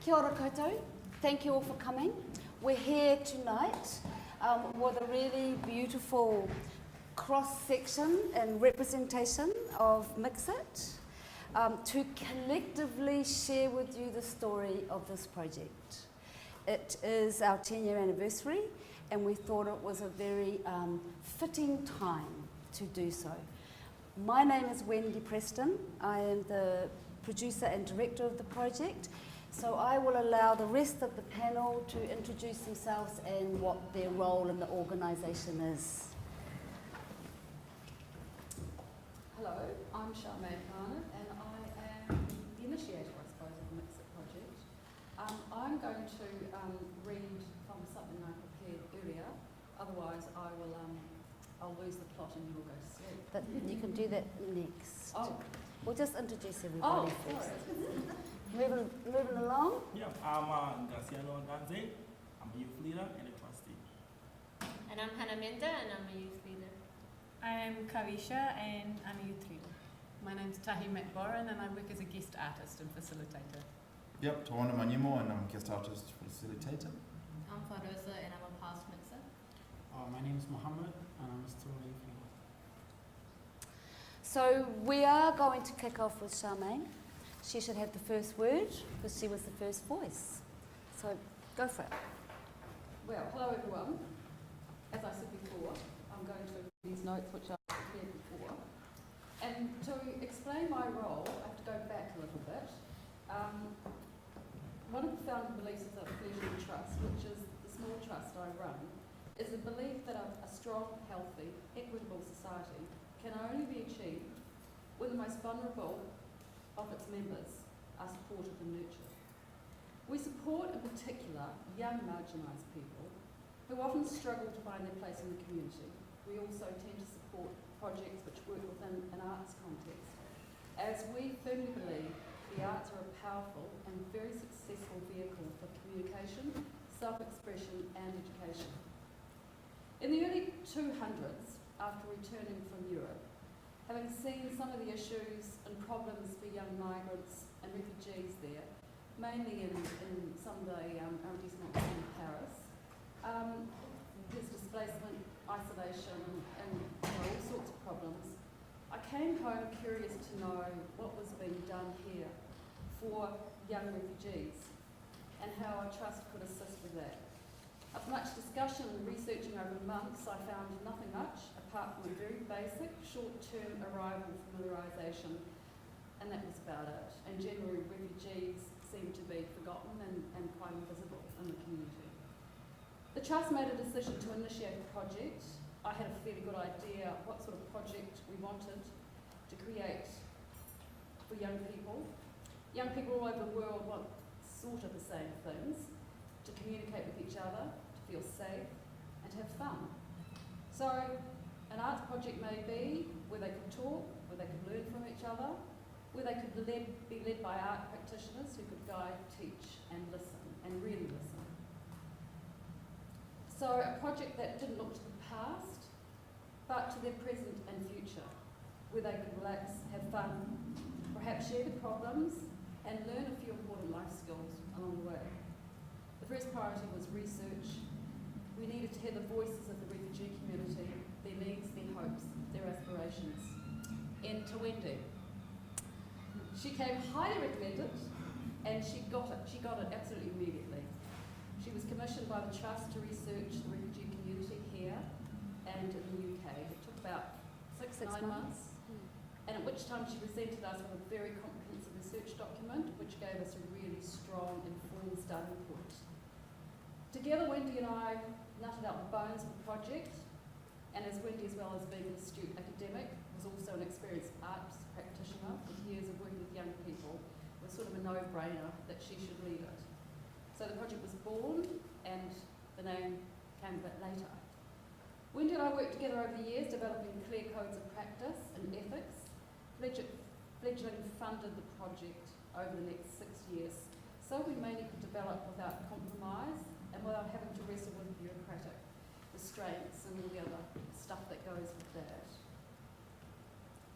Kia ora koutou. Thank you all for coming. We're here tonight with a really beautiful cross-section and representation of Mixit to collectively share with you the story of this project. It is our 10-year anniversary and we thought it was a very fitting time to do so. My name is Wendy Preston. I am the producer and director of the project. So I will allow the rest of the panel to introduce themselves and what their role in the organisation is. Hello, I'm Charmaine Barnett and I am the initiator, I suppose, of the Mixit project. I'm going to read from something I prepared earlier, otherwise I'll lose the plot and you'll go to sleep. But you can do that next. Oh. We'll just introduce everybody first. Moving along. Yeah, I'm Graciano Ganze. I'm a youth leader and a trustee. And I'm Hannah Menda and I'm a youth leader. I'm Kavisha and I'm a youth leader. My name's Tahi McBoran and I work as a guest artist and facilitator. Yep, Tawana Manimo and I'm a guest artist facilitator. I'm Farosa and I'm a past mixer. My name is Mohammed and I'm still a youth leader. So we are going to kick off with Charmaine. She should have the first word because she was the first voice. So go for it. Well, hello everyone. As I said before, I'm going to read these notes which I prepared before. And to explain my role, I have to go back a little bit. One of the founding beliefs of the Pleasure Trust, which is the small trust I run, is the belief that a strong, healthy, equitable society can only be achieved when the most vulnerable of its members are supported and nurtured. We support, in particular, young marginalised people who often struggle to find their place in the community. We also tend to support projects which work within an arts context, as we firmly believe the arts are a powerful and very successful vehicle for communication, self-expression and education. In the early 200s, after returning from Europe, having seen some of the issues and problems for young migrants and refugees there, mainly in some of the arrondissements in Paris, there's displacement, isolation and all sorts of problems. I came home curious to know what was being done here for young refugees and how our trust could assist with that. After much discussion and researching over months, I found nothing much apart from a very basic short-term arrival familiarisation, and that was about it. And generally refugees seem to be forgotten and quite invisible in the community. The Trust made a decision to initiate a project. I had a fairly good idea what sort of project we wanted to create for young people. Young people all over the world want sort of the same things: to communicate with each other, to feel safe, and to have fun. So an arts project may be where they could talk, where they could learn from each other, where they could be led by art practitioners who could guide, teach and listen, and really listen. So a project that didn't look to the past, but to their present and future, where they could relax, have fun, perhaps share the problems, and learn a few important life skills along the way. The first priority was research. We needed to hear the voices of the refugee community, their needs, their hopes, their aspirations. And to Wendy. She came highly recommended and she got it absolutely immediately. She was commissioned by the Trust to research the refugee community here and in the UK. It took about 9 months. And at which time she presented us with a very comprehensive research document which gave us a really strong, informed starting point. Together, Wendy and I nutted out the bones of the project, and as Wendy, as well as being an astute academic, was also an experienced arts practitioner with years of working with young people, it was sort of a no-brainer that she should lead it. So the project was born, and the name came a bit later. Wendy and I worked together over the years, developing clear codes of practice and ethics. Fledgling funded the project over the next 6 years, so we mainly could develop without compromise and without having to wrestle with bureaucratic restraints and all the other stuff that goes with that.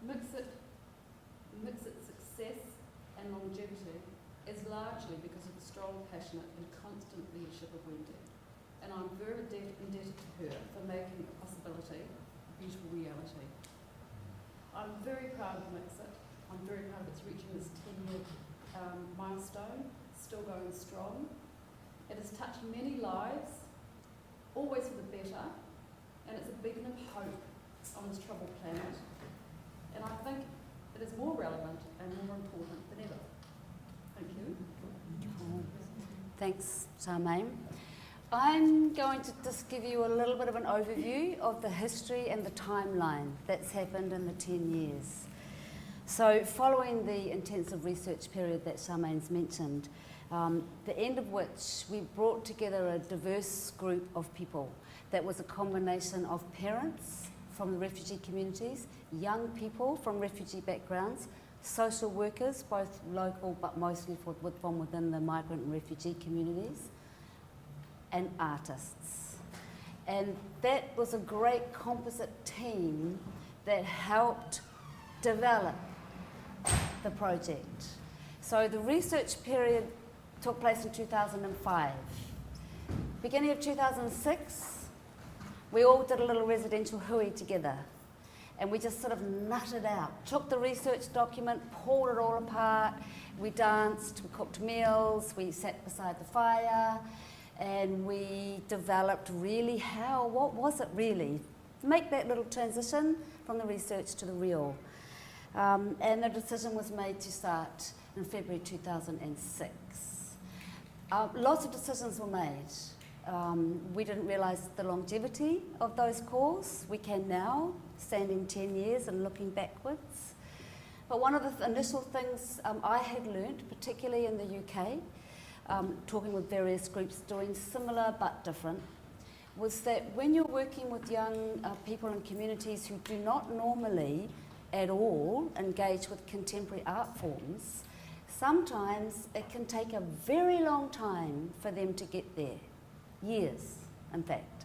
Mixit's success and longevity is largely because of the strong, passionate and constant leadership of Wendy. And I'm very indebted to her for making a possibility a beautiful reality. I'm very proud of Mixit. I'm very proud of its reaching this 10-year milestone, still going strong. It has touched many lives, always for the better, and it's a beacon of hope on this troubled planet. And I think it is more relevant and more important than ever. Thank you. Thanks, Charmaine. I'm going to just give you a little bit of an overview of the history and the timeline that's happened in the 10 years. So following the intensive research period that Charmaine's mentioned, the end of which we brought together a diverse group of people that was a combination of parents from the refugee communities, young people from refugee backgrounds, social workers, both local but mostly from within the migrant and refugee communities, and artists. And that was a great composite team that helped develop the project. So the research period took place in 2005. Beginning of 2006, we all did a little residential hui together. And we just sort of nutted out, took the research document, pulled it all apart, we danced, we cooked meals, we sat beside the fire, and we developed really what was it really? Make that little transition from the research to the real. And the decision was made to start in February 2006. Lots of decisions were made. We didn't realise the longevity of those calls. We can now, standing 10 years and looking backwards. But one of the initial things I had learnt, particularly in the UK, talking with various groups doing similar but different, was that when you're working with young people in communities who do not normally at all engage with contemporary art forms, sometimes it can take a very long time for them to get there. Years, in fact.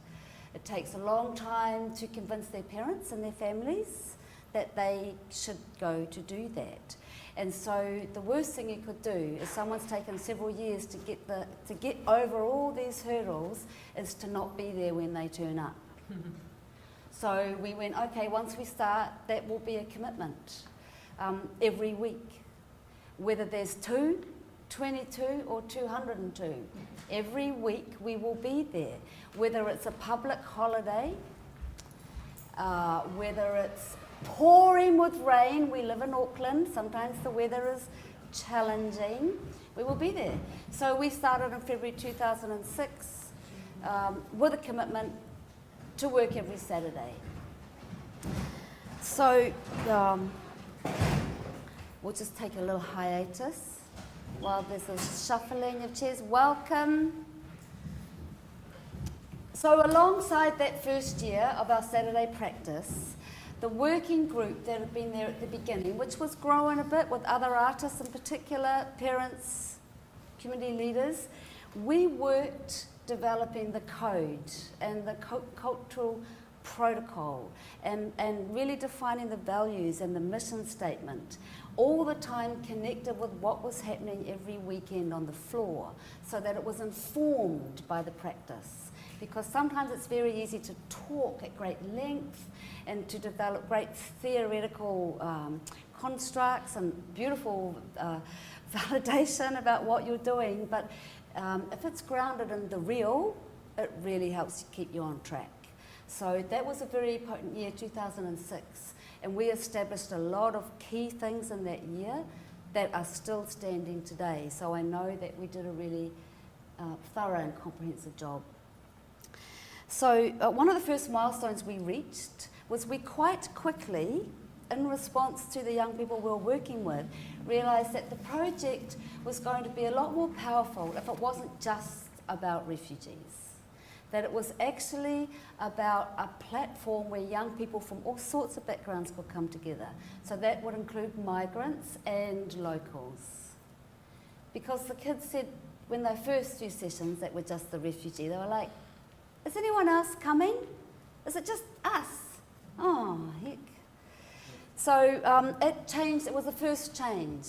It takes a long time to convince their parents and their families that they should go to do that. And so the worst thing you could do if someone's taken several years to get over all these hurdles is to not be there when they turn up. So we went, okay, once we start, that will be a commitment every week. Whether there's 2, 22 or 202. Every week we will be there. Whether it's a public holiday, whether it's pouring with rain, we live in Auckland, sometimes the weather is challenging, we will be there. So we started in February 2006 with a commitment to work every Saturday. So we'll just take a little hiatus while there's a shuffling of chairs. Welcome. So alongside that first year of our Saturday practice, the working group that had been there at the beginning, which was growing a bit with other artists in particular, parents, community leaders, we worked developing the code and the cultural protocol and really defining the values and the mission statement, all the time connected with what was happening every weekend on the floor so that it was informed by the practice. Because sometimes it's very easy to talk at great length and to develop great theoretical constructs and beautiful validation about what you're doing, but if it's grounded in the real, it really helps keep you on track. So that was a very potent year, 2006, and we established a lot of key things in that year that are still standing today. So I know that we did a really thorough and comprehensive job. So one of the first milestones we reached was we quite quickly, in response to the young people we were working with, realised that the project was going to be a lot more powerful if it wasn't just about refugees. That it was actually about a platform where young people from all sorts of backgrounds could come together. So that would include migrants and locals. Because the kids said when they first do sessions that were just the refugee, they were like, is anyone else coming? Is it just us? Oh, heck. So it changed, it was the first change.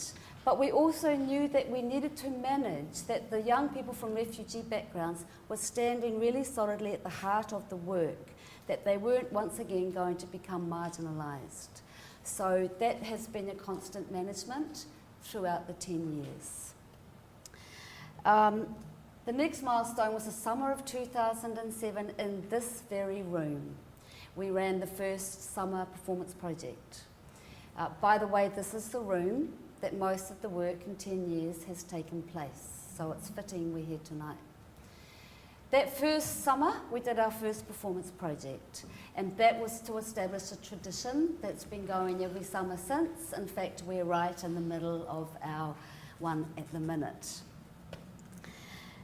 But we also knew that we needed to manage that the young people from refugee backgrounds were standing really solidly at the heart of the work, that they weren't once again going to become marginalised. So that has been a constant management throughout the 10 years. The next milestone was the summer of 2007 in this very room. We ran the first summer performance project. By the way, this is the room that most of the work in 10 years has taken place, so it's fitting we're here tonight. That first summer, we did our first performance project, and that was to establish a tradition that's been going every summer since. In fact, we're right in the middle of our one at the minute.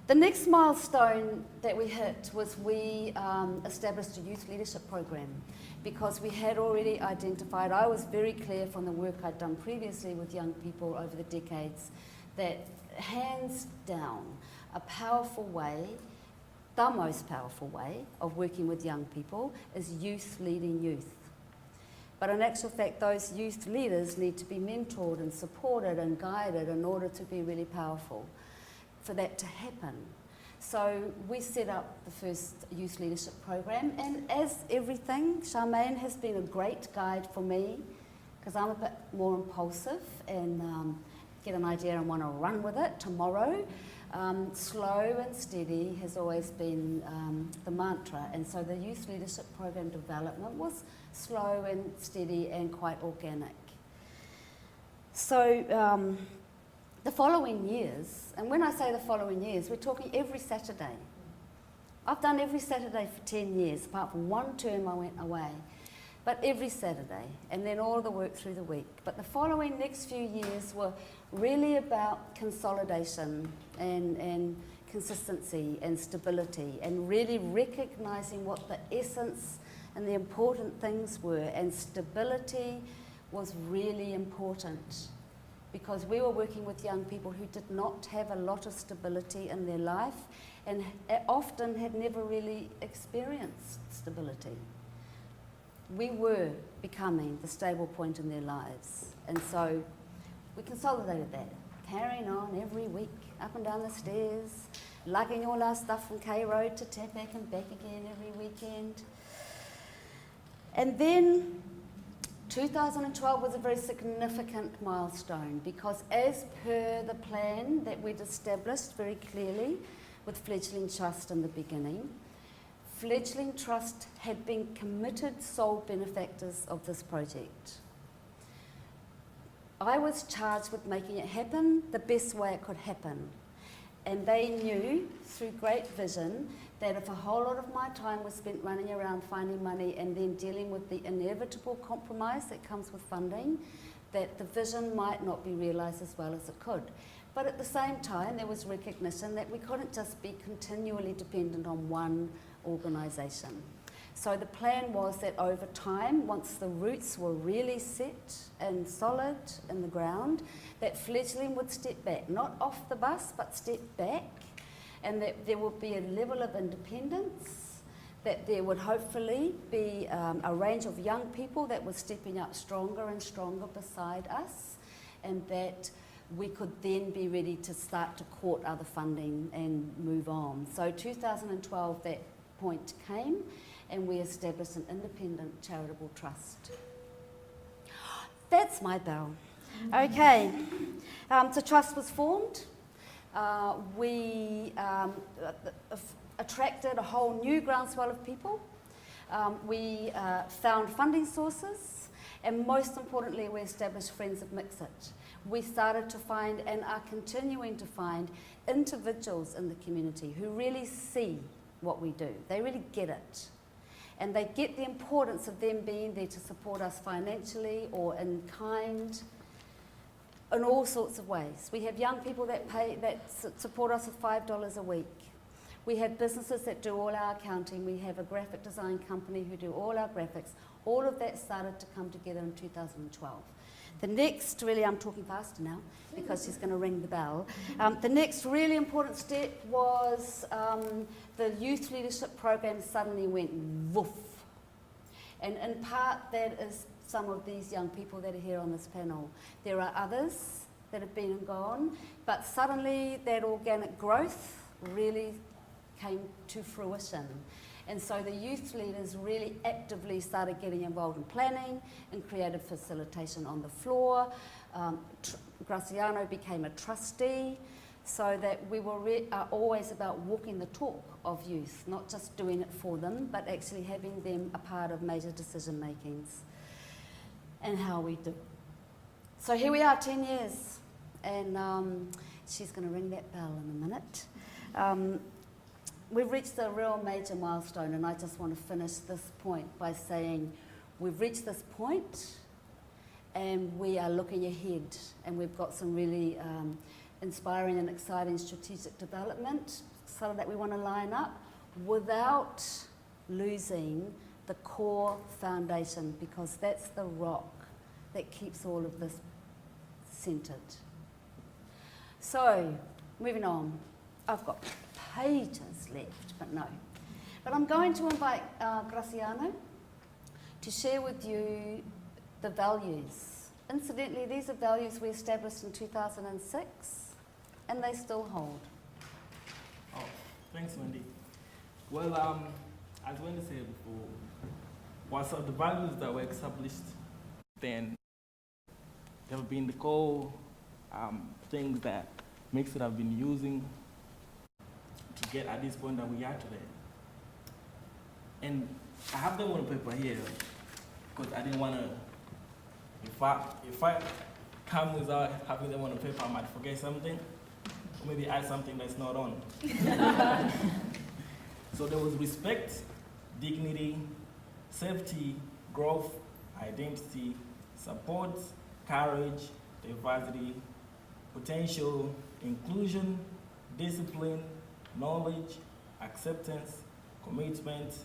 The next milestone that we hit was we established a youth leadership program, because we had already identified, I was very clear from the work I'd done previously with young people over the decades, that hands down, a powerful way, the most powerful way of working with young people is youth leading youth. But in actual fact, those youth leaders need to be mentored and supported and guided in order to be really powerful for that to happen. So we set up the first youth leadership program, and as everything, Charmaine has been a great guide for me, because I'm a bit more impulsive and get an idea and want to run with it tomorrow. Slow and steady has always been the mantra, and so the youth leadership program development was slow and steady and quite organic. So the following years, and when I say the following years, we're talking every Saturday. I've done every Saturday for 10 years, apart from one term I went away, but every Saturday, and then all the work through the week. But the following next few years were really about consolidation and consistency and stability, and really recognising what the essence and the important things were, and stability was really important, because we were working with young people who did not have a lot of stability in their life and often had never really experienced stability. We were becoming the stable point in their lives, and so we consolidated that, carrying on every week, up and down the stairs, lugging all our stuff from K Road to Tapak and back again every weekend. And then 2012 was a very significant milestone, because as per the plan that we'd established very clearly with Fledgling Trust in the beginning, Fledgling Trust had been committed sole benefactors of this project. I was charged with making it happen the best way it could happen, and they knew through great vision that if a whole lot of my time was spent running around finding money and then dealing with the inevitable compromise that comes with funding, that the vision might not be realised as well as it could. But at the same time, there was recognition that we couldn't just be continually dependent on one organisation. So the plan was that over time, once the roots were really set and solid in the ground, that Fledgling would step back, not off the bus, but step back, and that there would be a level of independence, that there would hopefully be a range of young people that were stepping up stronger and stronger beside us, and that we could then be ready to start to court other funding and move on. So 2012, that point came, and we established an independent charitable trust. That's my bell. Okay, the trust was formed. We attracted a whole new groundswell of people. We found funding sources, and most importantly, we established Friends of Mixit. We started to find, and are continuing to find, individuals in the community who really see what we do. They really get it. And they get the importance of them being there to support us financially or in kind, in all sorts of ways. We have young people that support us with $5 a week. We have businesses that do all our accounting. We have a graphic design company who do all our graphics. All of that started to come together in 2012. The next, really, I'm talking faster now because she's going to ring the bell. The next really important step was the youth leadership program suddenly went woof. And in part, that is some of these young people that are here on this panel. There are others that have been and gone, but suddenly that organic growth really came to fruition. And so the youth leaders really actively started getting involved in planning and creative facilitation on the floor. Graciano became a trustee, so that we were always about walking the talk of youth, not just doing it for them, but actually having them a part of major decision makings and how we do. So here we are, 10 years, and she's going to ring that bell in a minute. We've reached a real major milestone, and I just want to finish this point by saying we've reached this point and we are looking ahead, and we've got some really inspiring and exciting strategic development so that we want to line up without losing the core foundation, because that's the rock that keeps all of this centered. So, moving on. I've got pages left, but no. But I'm going to invite Graciano to share with you the values. Incidentally, these are values we established in 2006, and they still hold. Oh, thanks, Wendy. Well, as Wendy said before, what's the values that were established then have been the core things that Mixit have been using to get at this point that we are today. And I have them on paper here because I didn't want to, if I come without having them on paper, I might forget something, or maybe add something that's not on. So there was respect, dignity, safety, growth, identity, support, courage, diversity, potential, inclusion, discipline, knowledge, acceptance, commitment,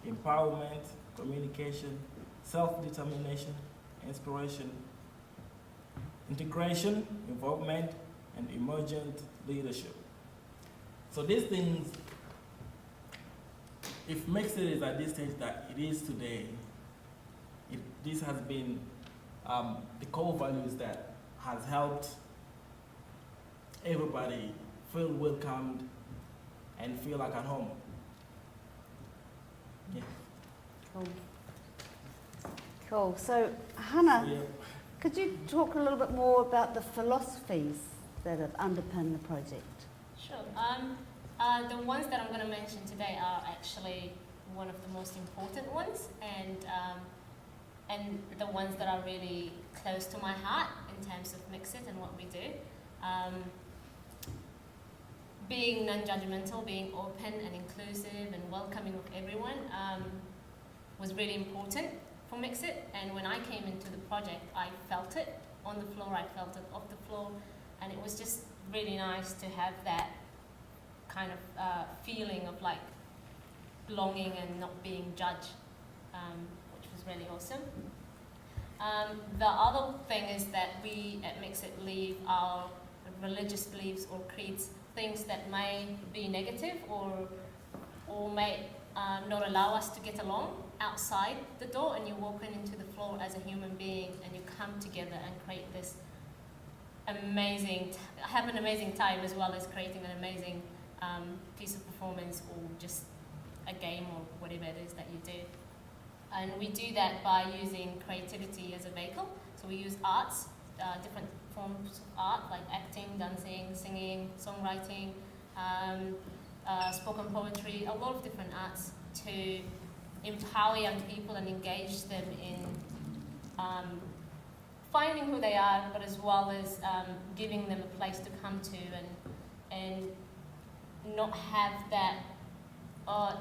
empowerment, communication, self-determination, inspiration, integration, involvement, and emergent leadership. So these things, if Mixit is at this stage that it is today, this has been the core values that has helped everybody feel welcomed and feel like at home. Yeah. Cool. So, Hannah, Yeah. could you talk a little bit more about the philosophies that have underpinned the project? Sure. The ones that I'm going to mention today are actually one of the most important ones, and the ones that are really close to my heart in terms of Mixit and what we do. Being non-judgmental, being open and inclusive and welcoming of everyone was really important for Mixit. And when I came into the project, I felt it on the floor, I felt it off the floor, and it was just really nice to have that kind of feeling of like belonging and not being judged, which was really awesome. The other thing is that we at Mixit leave our religious beliefs or creeds, things that may be negative or may not allow us to get along outside the door, and you're walking into the floor as a human being and you come together and create this have an amazing time, as well as creating an amazing piece of performance or just a game or whatever it is that you do. And we do that by using creativity as a vehicle. So we use arts, different forms of art like acting, dancing, singing, songwriting, spoken poetry, a lot of different arts to empower young people and engage them in finding who they are, but as well as giving them a place to come to and not have that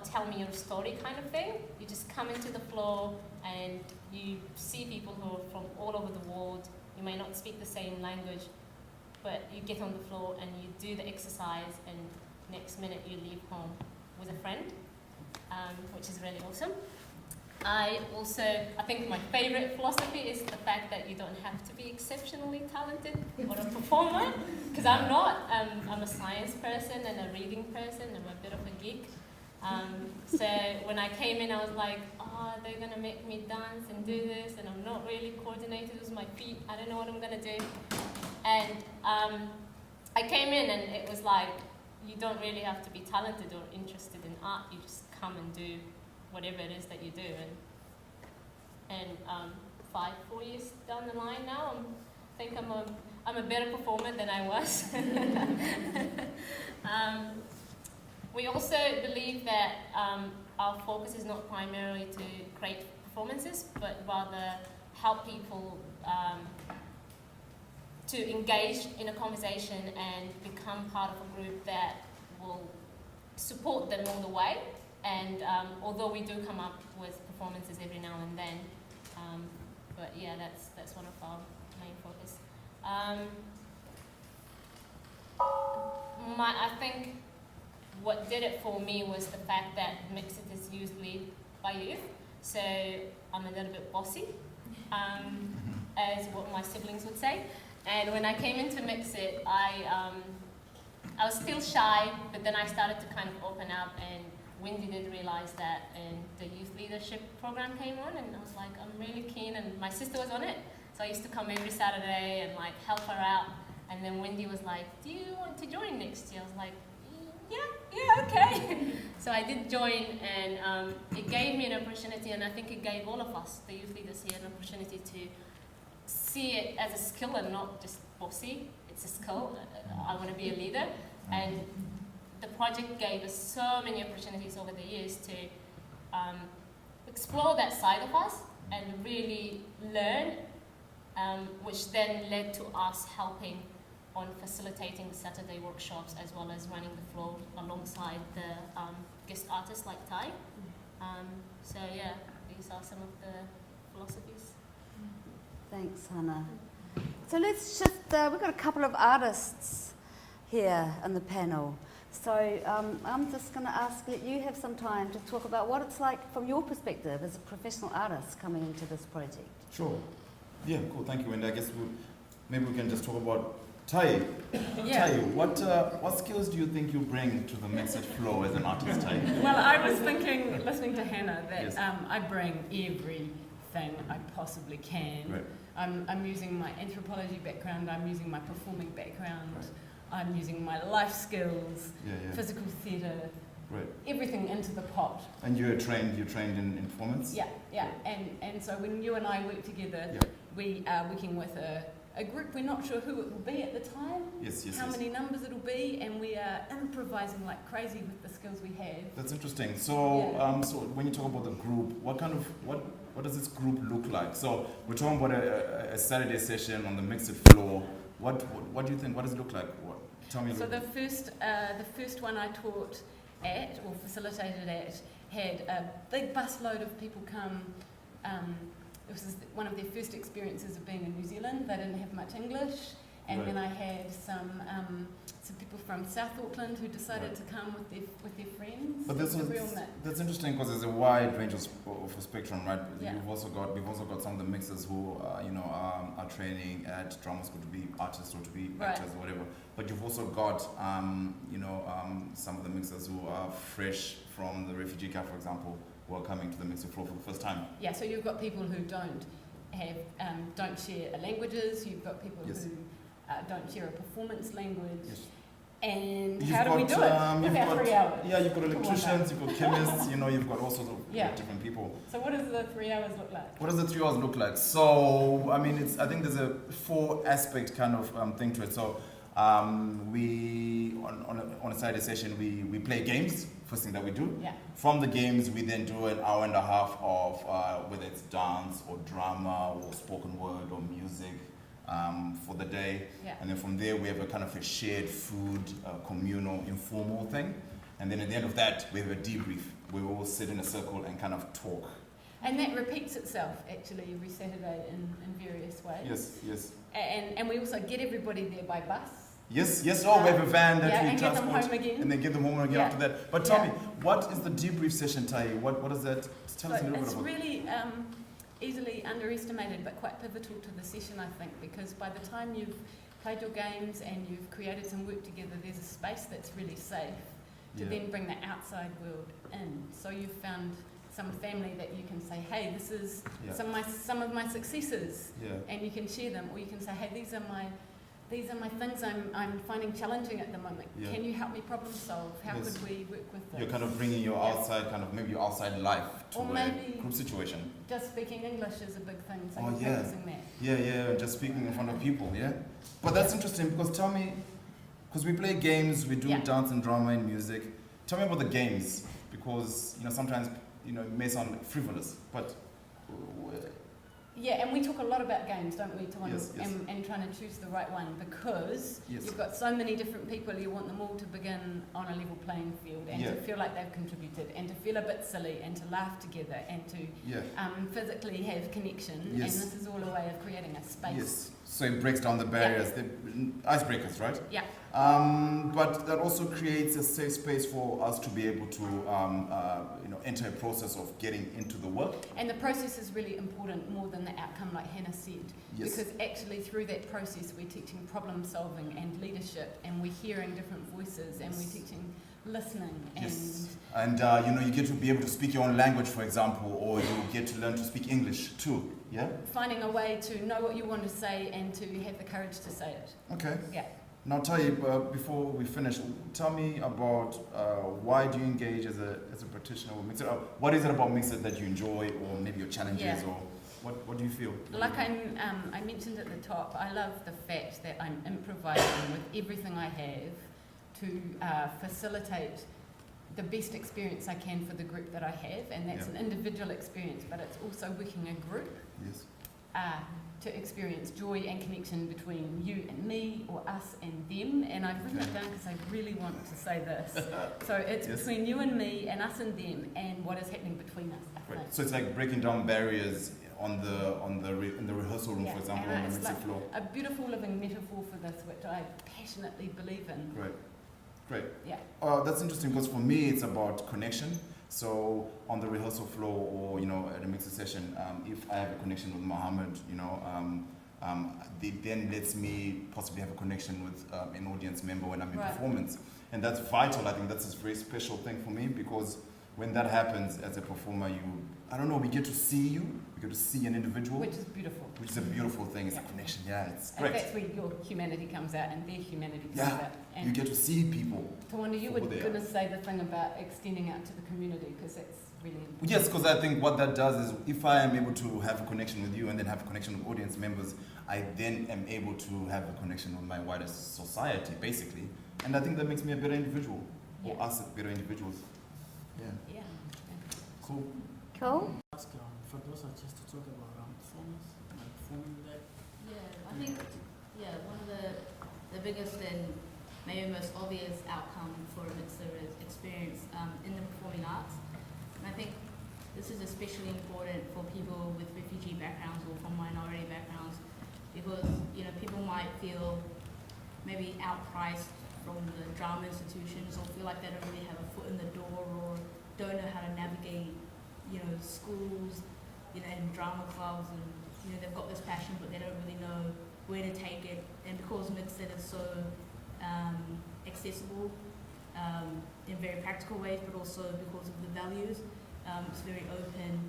tell me your story kind of thing. You just come into the floor and you see people who are from all over the world. You may not speak the same language, but you get on the floor and you do the exercise, and next minute you leave home with a friend, which is really awesome. I think my favorite philosophy is the fact that you don't have to be exceptionally talented or a performer, because I'm not. I'm a science person and a reading person. I'm a bit of a geek. So when I came in, I was like, they're going to make me dance and do this, and I'm not really coordinated with my feet. I don't know what I'm going to do. And I came in and it was like, you don't really have to be talented or interested in art. You just come and do whatever it is that you do. And 4 years down the line now, I think I'm a better performer than I was. We also believe that our focus is not primarily to create performances, but rather help people to engage in a conversation and become part of a group that will support them all the way. And although we do come up with performances every now and then, but yeah, that's one of our main focus. I think what did it for me was the fact that Mixit is usually by youth, so I'm a little bit bossy, as what my siblings would say. And when I came into Mixit, I was still shy, but then I started to kind of open up, and Wendy did realize that, and the youth leadership program came on, and I was like, I'm really keen, and my sister was on it, so I used to come every Saturday and like help her out. And then Wendy was like, do you want to join next year? I was like, yeah, okay. So I did join, and it gave me an opportunity, and I think it gave all of us, the youth leaders here, an opportunity to see it as a skill and not just bossy. It's a skill. I want to be a leader. And the project gave us so many opportunities over the years to explore that side of us and really learn, which then led to us helping on facilitating the Saturday workshops as well as running the floor alongside the guest artists like Ty. So yeah, these are some of the philosophies. Thanks, Hannah. So let's just, we've got a couple of artists here on the panel. So I'm just going to ask that you have some time to talk about what it's like from your perspective as a professional artist coming into this project. Sure. Yeah, cool. Thank you, Wendy. I guess maybe we can just talk about Tai. Yeah. Tai, what skills do you think you bring to the Mixit flow as an artist, Tai? Well, I was thinking, listening to Hannah, that Yes. I bring everything I possibly can. Right. I'm using my anthropology background, I'm using my performing background, I'm using my life skills, physical theatre, Right. everything into the pot. And you're trained in performance? Yeah. And so when you and I work together, we are working with a group. We're not sure who it will be at the time, how many numbers it'll be, and we are improvising like crazy with the skills we have. That's interesting. So, so when you talk about the group, what does this group look like? So we're talking about a Saturday session on the Mixit floor. What do you think? What does it look like? Tell me a little bit. The first one I taught at or facilitated at had a big busload of people come. It was one of their first experiences of being in New Zealand. They didn't have much English, and then I had some people from South Auckland who decided to come with their friends. But that's interesting because there's a wide range of a spectrum, right? Yeah. We've also got some of the mixers who are training at drama school to be artists or to be actors or whatever. But you've also got some of the mixers who are fresh from the refugee camp, for example, who are coming to the Mixit floor for the first time. Yeah, so you've got people who don't share languages. You've got people who don't share a performance language. Yes. And how do we do it? About 3 hours. Yeah, you've got electricians, you've got chemists, you've got all sorts of different people. So what does the 3 hours look like? What does the 3 hours look like? So, I mean, I think there's a 4-aspect kind of thing to it. So, we on a Saturday session we play games. First thing that we do. Yeah. From the games, we then do an hour and a half of whether it's dance or drama or spoken word or music for the day. Yeah. And then from there, we have a kind of a shared food, communal, informal thing. And then at the end of that, we have a debrief where we all sit in a circle and kind of talk. And that repeats itself actually every Saturday in various ways. Yes. And we also get everybody there by bus. Yes. Oh, we have a van that we and transport. get them home again. And then get them home again after that. But tell me, what is the debrief session, Tai? What is that? Tell us a little bit about it. It's really easily underestimated, but quite pivotal to the session, I think, because by the time you've played your games and you've created some work together, there's a space that's really safe to then bring the outside world in. So you've found some family that you can say, hey, this is some of my successes, and you can share them, or you can say, hey, these are my these are my things I'm finding challenging at the moment. Yeah. Can you help me problem solve? How Yes. could we work with this? You're kind of bringing your outside, kind of maybe your outside life to Or a maybe group situation. just speaking English is a big thing, so Oh, you're yeah. practicing that. Yeah, just speaking in front of people, yeah? But that's interesting because tell me, because we play games, we do Yeah. dance and drama and music. Tell me about the games because, sometimes, it may sound frivolous, but Yeah, and we talk a lot about games, don't we, Yes, yes. And trying to choose the right one because Yes. you've got so many different people, you want them all to begin on a level playing field and Yeah. to feel like they've contributed and to feel a bit silly and to laugh together and to yeah, physically have connection. Yes. And this is all a way of creating a space. yes. So it breaks down the barriers, the icebreakers, right? Yeah. But that also creates a safe space for us to be able to, enter a process of getting into the work. And the process is really important more than the outcome, like Hannah said. Yes. Because actually through that process we're teaching problem solving and leadership and we're hearing different voices and we're teaching listening Yes. And you get to be able to speak your own language, for example, or you get to learn to speak English too. Yeah? finding a way to know what you want to say and to have the courage to say it. Okay. Yeah. Now, tell you, before we finish, tell me about why do you engage as a practitioner with Mixit? What is it about Mixit that you enjoy, or maybe your challenges, Yeah. or what do you feel? Like I mentioned at the top, I love the fact that I'm improvising with everything I have to facilitate the best experience I can for the group that I have, and that's Yeah. an individual experience, but it's also working a group Yes. to experience joy and connection between you and me, or us and them. And I've written it down because I really want to say this. So it's Yes. between you and me, and us and them, and what is happening between us. I think. Right. So it's like breaking down barriers in the rehearsal room, Yeah, for example, and on the it's Mixit like floor. a beautiful living metaphor for this, which I passionately believe in. Great. Yeah. That's interesting because for me it's about connection. So on the rehearsal floor, or at a Mixit session, if I have a connection with Mohammed, it then lets me possibly have a connection with an audience member when I'm in Right. performance, and that's vital. I think that's a very special thing for me because when that happens as a performer, we get to see you, we get to see an individual, Which is beautiful. which is a beautiful thing. It's Yeah. a connection. Yeah, it's And great. that's where your humanity comes out and their humanity comes Yeah. out. And You get to see people. Tawanda, you for were who they going are. to say the thing about extending out to the community, because that's really important. Yes, because I think what that does is if I am able to have a connection with you and then have a connection with audience members, I then am able to have a connection with my wider society, basically. And I think that makes me a better individual, or Yeah. us better individuals. Yeah. Yeah. Cool. Cool. Ask for those are just to talk about performance, like performing that. Yeah, I think one of the biggest and maybe most obvious outcome for a mixer is experience in the performing arts. And I think this is especially important for people with refugee backgrounds or from minority backgrounds, because people might feel maybe outpriced from the drama institutions, or feel like they don't really have a foot in the door, or don't know how to navigate schools and drama clubs, and they've got this passion but they don't really know where to take it. And because Mixit is so accessible in very practical ways, but also because of the values, it's very open.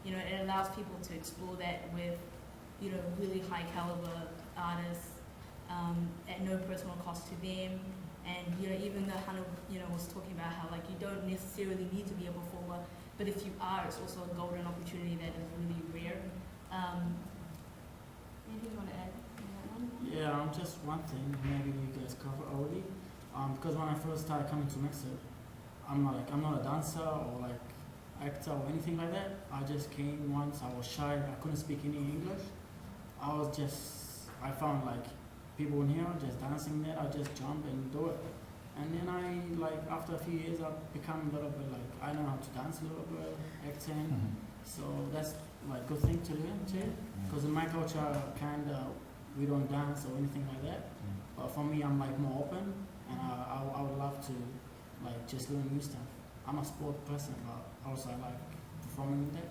It allows people to explore that with really high caliber artists at no personal cost to them. And even though Hannah was talking about how you don't necessarily need to be a performer, but if you are, it's also a golden opportunity that is really rare. Anything you want to add on that one? Yeah, just one thing maybe you guys cover already. Because when I first started coming to Mixit, I'm not a dancer or actor or anything like that. I just came once. I was shy. I couldn't speak any English. I found people in here just dancing there. I just jump and do it. And then after a few years, I've become a little bit I know how to dance a little bit, acting. So that's good thing to learn too. Because in my culture, we don't dance or anything like that. But for me, I'm more open, and I would love to just learn new stuff. I'm a sport person, but also I like performing with that.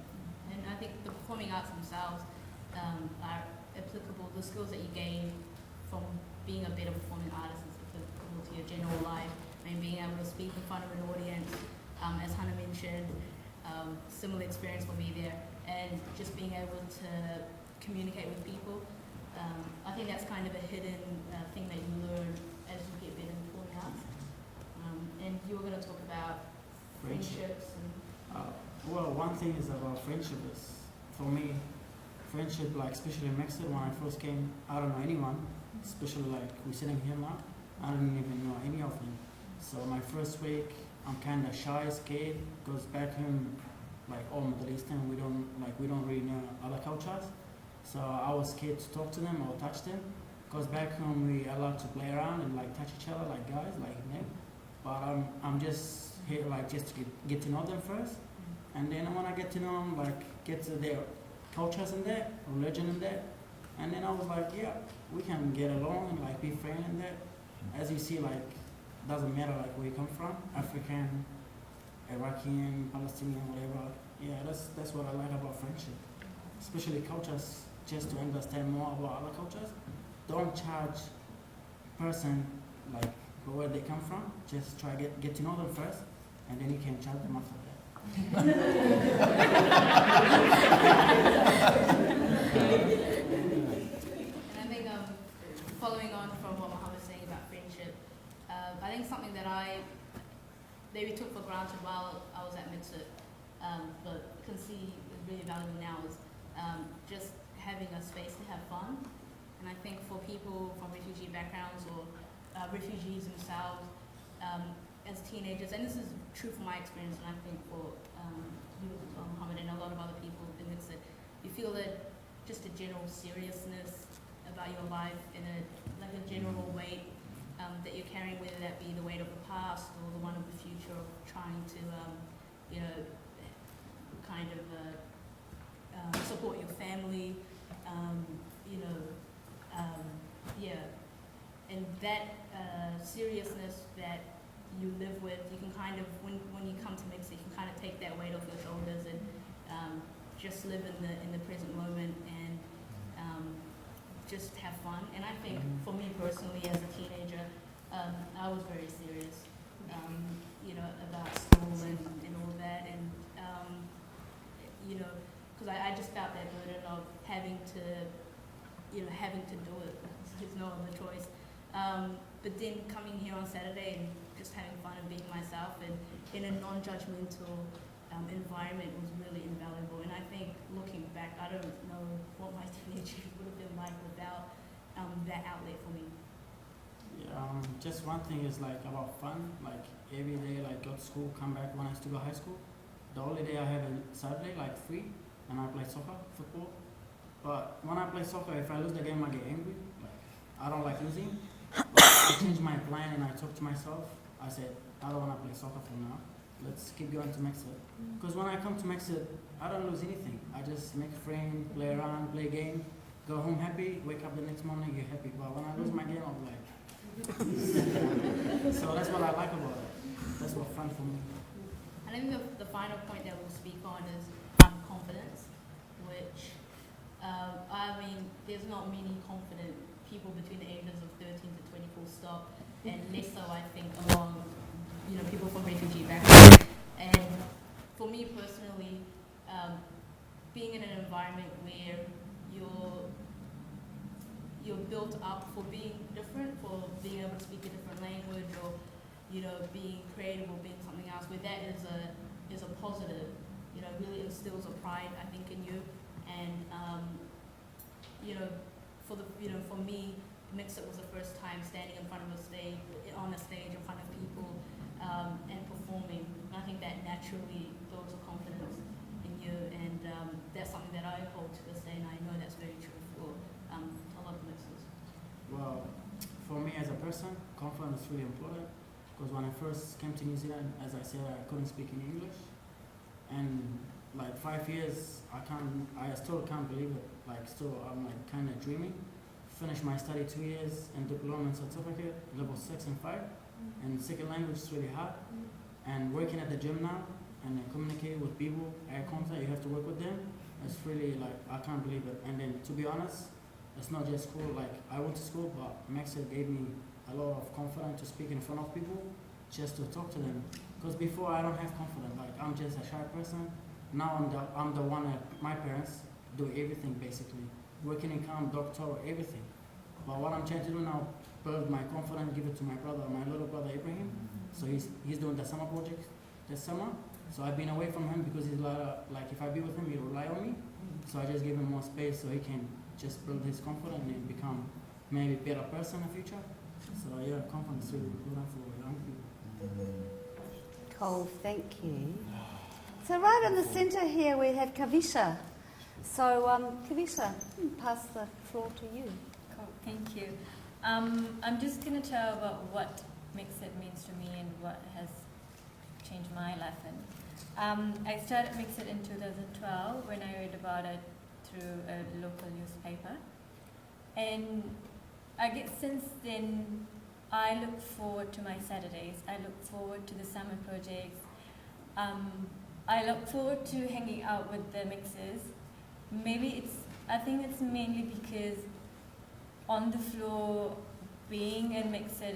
And I think the performing arts themselves are applicable. The skills that you gain from being a better performing artist is applicable to your general life. Being able to speak in front of an audience, as Hannah mentioned, similar experience for me there, and just being able to communicate with people. I think that's kind of a hidden thing that you learn as you get better in performing arts. And you were going to talk about friendships and Well, one thing is about friendship is, for me, friendship, like especially in Mixit, when I first came, I don't know anyone, especially like we're sitting here now, I didn't even know any of them. So my first week, I'm kind of shy, scared, because back home, like all Middle Eastern, we don't really know other cultures. So I was scared to talk to them or touch them, because back home we allowed to play around and like touch each other like guys, like men. But I'm just here like just to get to know them first, and then when I get to know them, like get to their cultures in there, religion in there, and then I was like, yeah, we can get along and like be friends in there. As you see, like doesn't matter like where you come from, African, Iraqi, Palestinian, whatever. Yeah, that's what I like about friendship, especially cultures. Just to understand more about other cultures, don't charge person like where they come from. Just try get to know them first, and then you can charge them after that. And I think following on from what Mohammed was saying about friendship, I think something that I maybe took for granted while I was at Mixit, but can see is really valuable now is just having a space to have fun. And I think for people from refugee backgrounds or refugees themselves, as teenagers, and this is true for my experience, and I think for you, Mohammed, and a lot of other people in Mixit, you feel that just a general seriousness about your life and a general weight that you're carrying, whether that be the weight of the past or the one of the future, of trying to, kind of support your family, and that seriousness that you live with, you can kind of, when you come to Mixit, you can kind of take that weight off your shoulders and just live in the present moment and just have fun. And I think for me personally, as a teenager, I was very serious, about school and all that, and because I just felt that burden of having to do it. There's no other choice. But then coming here on Saturday and just having fun and being myself and in a non-judgmental environment was really invaluable. And I think looking back, I don't know what my teenage years would have been like without that outlet for me. Yeah, just one thing is like about fun, like every day, like go to school, come back when I used to go high school. The only day I have a Saturday, like free, and I play soccer, football. But when I play soccer, if I lose the game, I get angry. Like I don't like losing. But I changed my plan and I talked to myself. I said, I don't want to play soccer for now. Let's keep going to Mixit. Because when I come to Mixit, I don't lose anything. I just make friends, play around, play game, go home happy, wake up the next morning, you're happy. But when I lose my game, I'm like, so that's what I like about it. That's what's fun for me. I think the final point that we'll speak on is confidence, which, there's not many confident people between the ages of 13 to 24 stop, and less so, I think, among, people from refugee backgrounds. And for me personally, being in an environment where you're built up for being different, for being able to speak a different language, or being creative or being something else, where that is a positive, really instills a pride, I think, in you. And for me, Mixit was the first time standing in front of on a stage in front of people, and performing. And I think that naturally builds a confidence in you, and that's something that I hold to this day, and I know that's very true for a lot of Mixers. Well, for me as a person, confidence is really important. Because when I first came to New Zealand, as I said, I couldn't speak in English, and like 5 years, I still can't believe it. Like still, I'm like kind of dreaming. Finished my study 2 years in diploma and certificate, level 6 and 5, and second language is really hard. And working at the gym now, and then communicating with people, eye contact, you have to work with them. It's really like, I can't believe it. And then to be honest, it's not just school. Like I went to school, but Mixit gave me a lot of confidence to speak in front of people, just to talk to them. Because before I don't have confidence. Like I'm just a shy person. Now I'm the one that my parents do everything basically. working in camp, doctor, everything. But what I'm trying to do now, build my confidence, give it to my brother, my little brother Ibrahim. So he's doing the summer project this summer. So I've been away from him because he's like if I be with him, he'll rely on me. So I just give him more space so he can just build his confidence and become maybe a better person in the future. So yeah, confidence is really important for young people. Cool, thank you. So right in the centre here we have Kavisha. So Kavisha, pass the floor to you. Cool, thank you. I'm just going to tell about what Mixit means to me and what has changed my life. And I started Mixit in 2012 when I read about it through a local newspaper. And I guess since then, I look forward to my Saturdays. I look forward to the summer projects. I look forward to hanging out with the mixers. I think it's mainly because on the floor, being in Mixit,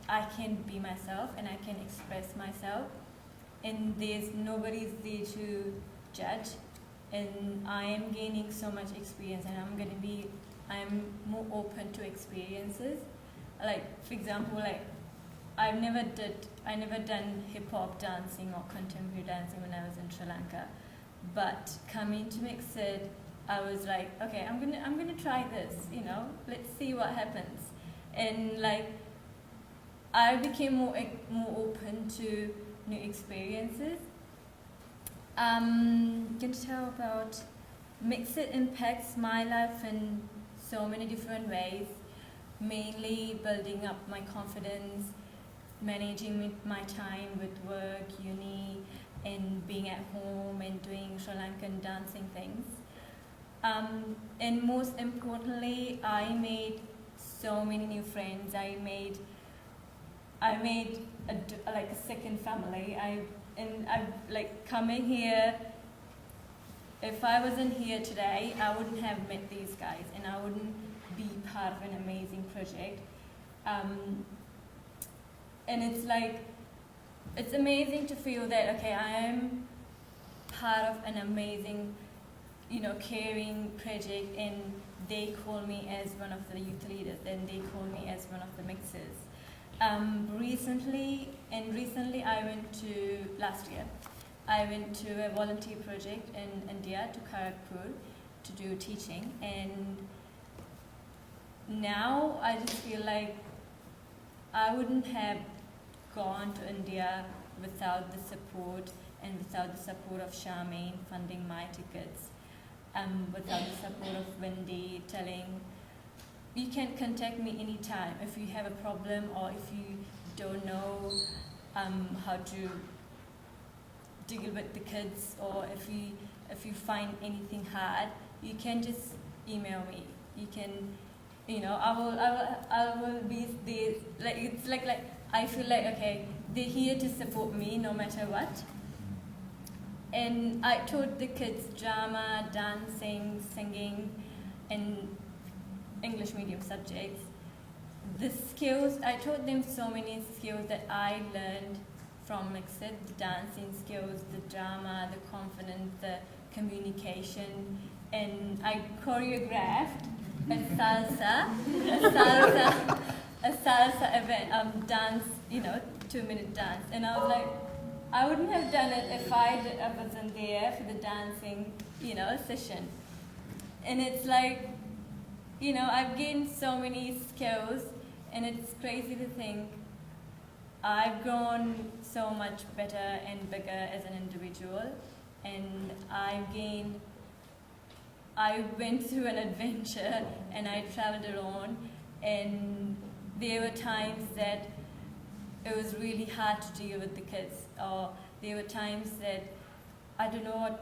I can be myself and I can express myself. And there's nobody's there to judge. And I am gaining so much experience, and I'm more open to experiences. Like, for example, like I never done hip hop dancing or contemporary dancing when I was in Sri Lanka. But coming to Mixit, I was like, okay, I'm gonna try this, let's see what happens. And like I became more open to new experiences. Going to tell about Mixit impacts my life in so many different ways, mainly building up my confidence, managing my time with work, uni, and being at home and doing Sri Lankan dancing things. And most importantly, I made so many new friends. I made a second family. Like coming here, if I wasn't here today, I wouldn't have met these guys and I wouldn't be part of an amazing project. And it's amazing to feel that, okay, I am part of an amazing, caring project, and they call me as one of the youth leaders, and they call me as one of the mixers. Recently, last year, I went to a volunteer project in India, to Kharagpur, to do teaching, and now I just feel like I wouldn't have gone to India without the support, and without the support of Charmaine funding my tickets, without the support of Wendy telling, you can contact me anytime if you have a problem or if you don't know how to deal with the kids, or if you find anything hard, you can just email me. You can, I will be there. Like it's like I feel like, okay, they're here to support me no matter what. And I taught the kids drama, dancing, singing, and English medium subjects. The skills, I taught them so many skills that I learned from Mixit: the dancing skills, the drama, the confidence, the communication, and I choreographed a salsa event, dance, 2-minute dance, and I was like, I wouldn't have done it if I wasn't there for the dancing, session. And it's like, I've gained so many skills, and it's crazy to think I've grown so much better and bigger as an individual, and I went through an adventure, and I traveled alone, and there were times that it was really hard to deal with the kids, or there were times that I don't know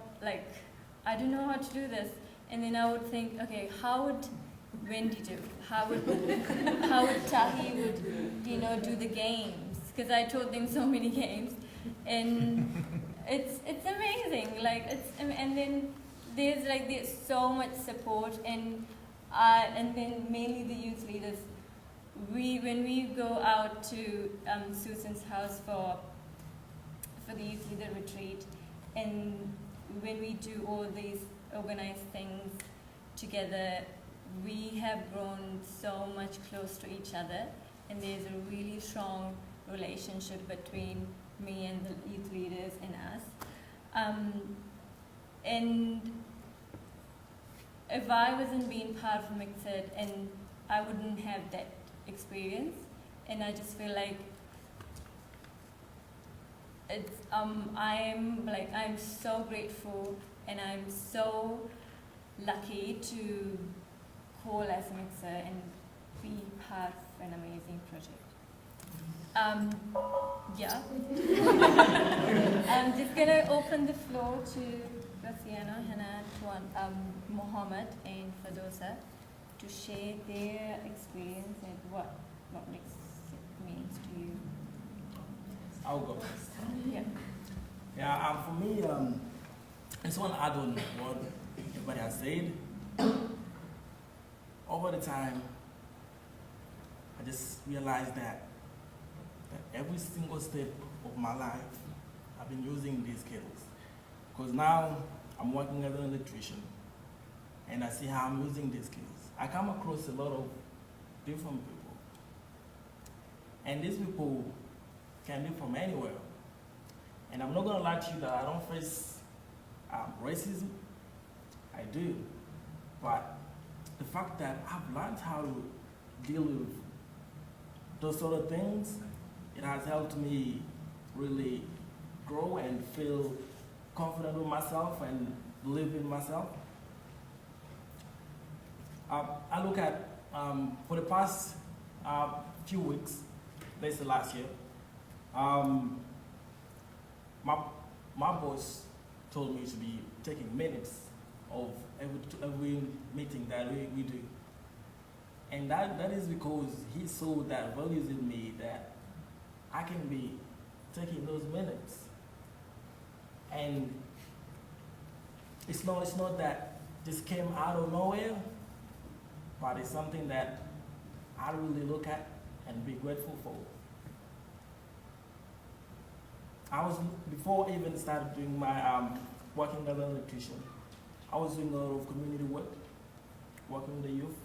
how to do this, and then I would think, okay, how would Wendy do? How would Tahi do the games? Because I taught them so many games, and it's amazing. And then there's so much support, and then mainly the youth leaders. When we go out to Susan's house for the youth leader retreat, and when we do all these organized things together, we have grown so much close to each other, and there's a really strong relationship between me and the youth leaders and us. And if I wasn't being part of Mixit, and I wouldn't have that experience, and I just feel like it's I'm so grateful, and I'm so lucky to call as Mixer and be part of an amazing project. Yeah. I'm just gonna open the floor to Graciano, Hannah, Tuan, Mohammed, and Fadosa to share their experience and what Mixit means to you. I'll go. Yeah. Yeah, for me, I just want to add on what everybody has said. Over the time, I just realized that every single step of my life, I've been using these skills. Because now I'm working as an electrician, and I see how I'm using these skills. I come across a lot of different people, and these people can be from anywhere. And I'm not gonna lie to you that I don't face racism. I do, but the fact that I've learned how to deal with those sort of things, it has helped me really grow and feel confident with myself and believe in myself. I look at, for the past few weeks, let's say last year, my boss told me to be taking minutes of every meeting that we do. And that is because he saw that values in me, that I can be taking those minutes. And it's not that this came out of nowhere, but it's something that I really look at and be grateful for. Before I even started doing my working as an electrician, I was doing a lot of community work, working with the youth,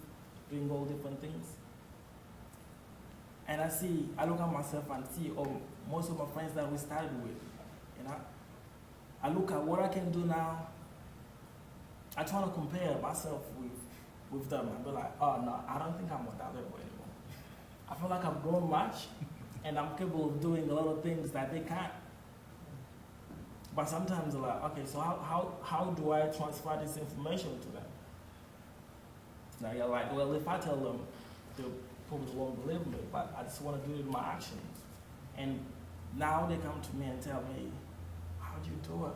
doing all different things. And I look at myself and see most of my friends that we started with, I look at what I can do now. I try to compare myself with them and be like, oh no, I don't think I'm on that level anymore. I feel like I've grown much and I'm capable of doing a lot of things that they can't. But sometimes they're like, okay, so how do I transfer this information to them? Now you're like, well, if I tell them, they'll probably won't believe me, but I just want to do it in my actions. And now they come to me and tell me, how do you do it?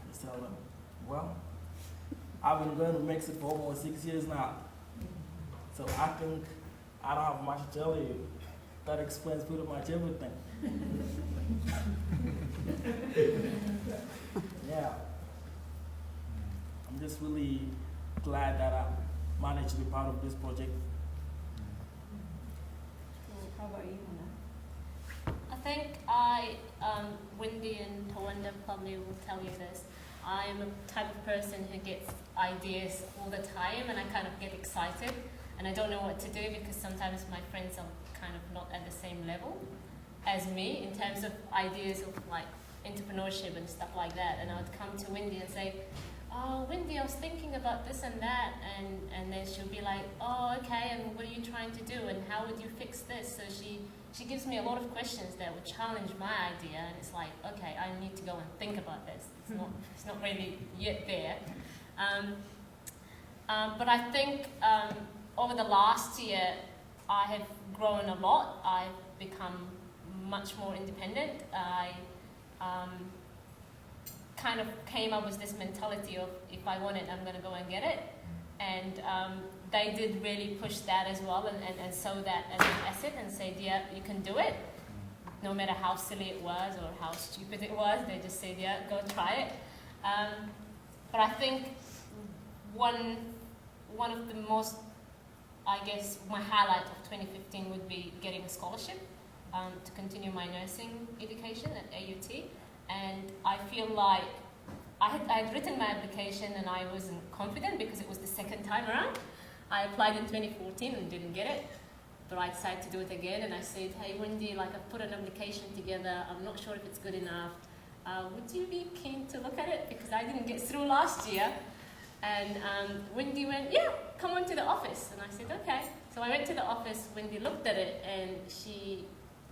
I just tell them, well, I've been going to Mixit for almost 6 years now. So I think I don't have much to tell you. That explains pretty much everything. Yeah. I'm just really glad that I managed to be part of this project. How about you, Hannah? I think Wendy and Tawanda probably will tell you this. I'm a type of person who gets ideas all the time, and I kind of get excited, and I don't know what to do because sometimes my friends are kind of not at the same level as me in terms of ideas of like entrepreneurship and stuff like that. And I would come to Wendy and say, oh, Wendy, I was thinking about this and that, and then she'll be like, oh, okay, and what are you trying to do, and how would you fix this? So she gives me a lot of questions that would challenge my idea, and it's like, okay, I need to go and think about this. It's not really yet there. But I think over the last year, I have grown a lot. I've become much more independent. I kind of came up with this mentality of if I want it, I'm going to go and get it. And they did really push that as well and saw that as an asset and said, yeah, you can do it. No matter how silly it was or how stupid it was, they just said, yeah, go try it. But I think one of the most, I guess, my highlight of 2015 would be getting a scholarship to continue my nursing education at AUT. And I feel like I had written my application and I wasn't confident because it was the second time around. I applied in 2014 and didn't get it, but I decided to do it again, and I said, hey Wendy, like I've put an application together, I'm not sure if it's good enough. Would you be keen to look at it? Because I didn't get through last year. And Wendy went, yeah, come on to the office. And I said, okay. So I went to the office, Wendy looked at it, and she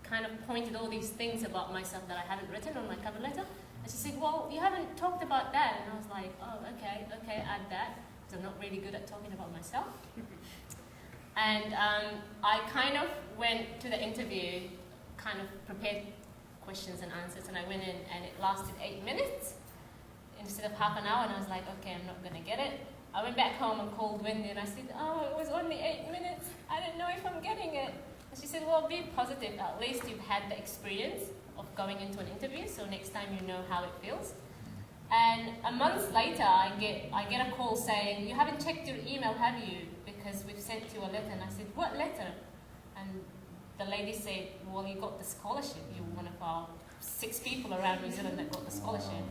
kind of pointed all these things about myself that I haven't written on my cover letter. And she said, well, you haven't talked about that. And I was like, oh, okay, add that. Because I'm not really good at talking about myself. And I kind of went to the interview, kind of prepared questions and answers, and I went in and it lasted 8 minutes instead of half an hour, and I was like, okay, I'm not going to get it. I went back home and called Wendy and I said, oh, it was only 8 minutes. I don't know if I'm getting it. And she said, well, be positive. At least you've had the experience of going into an interview, so next time you know how it feels. And a month later, I get a call saying, you haven't checked your email, have you? Because we've sent you a letter. And I said, what letter? And the lady said, well, you got the scholarship. You're one of our 6 people around New Zealand that got the scholarship.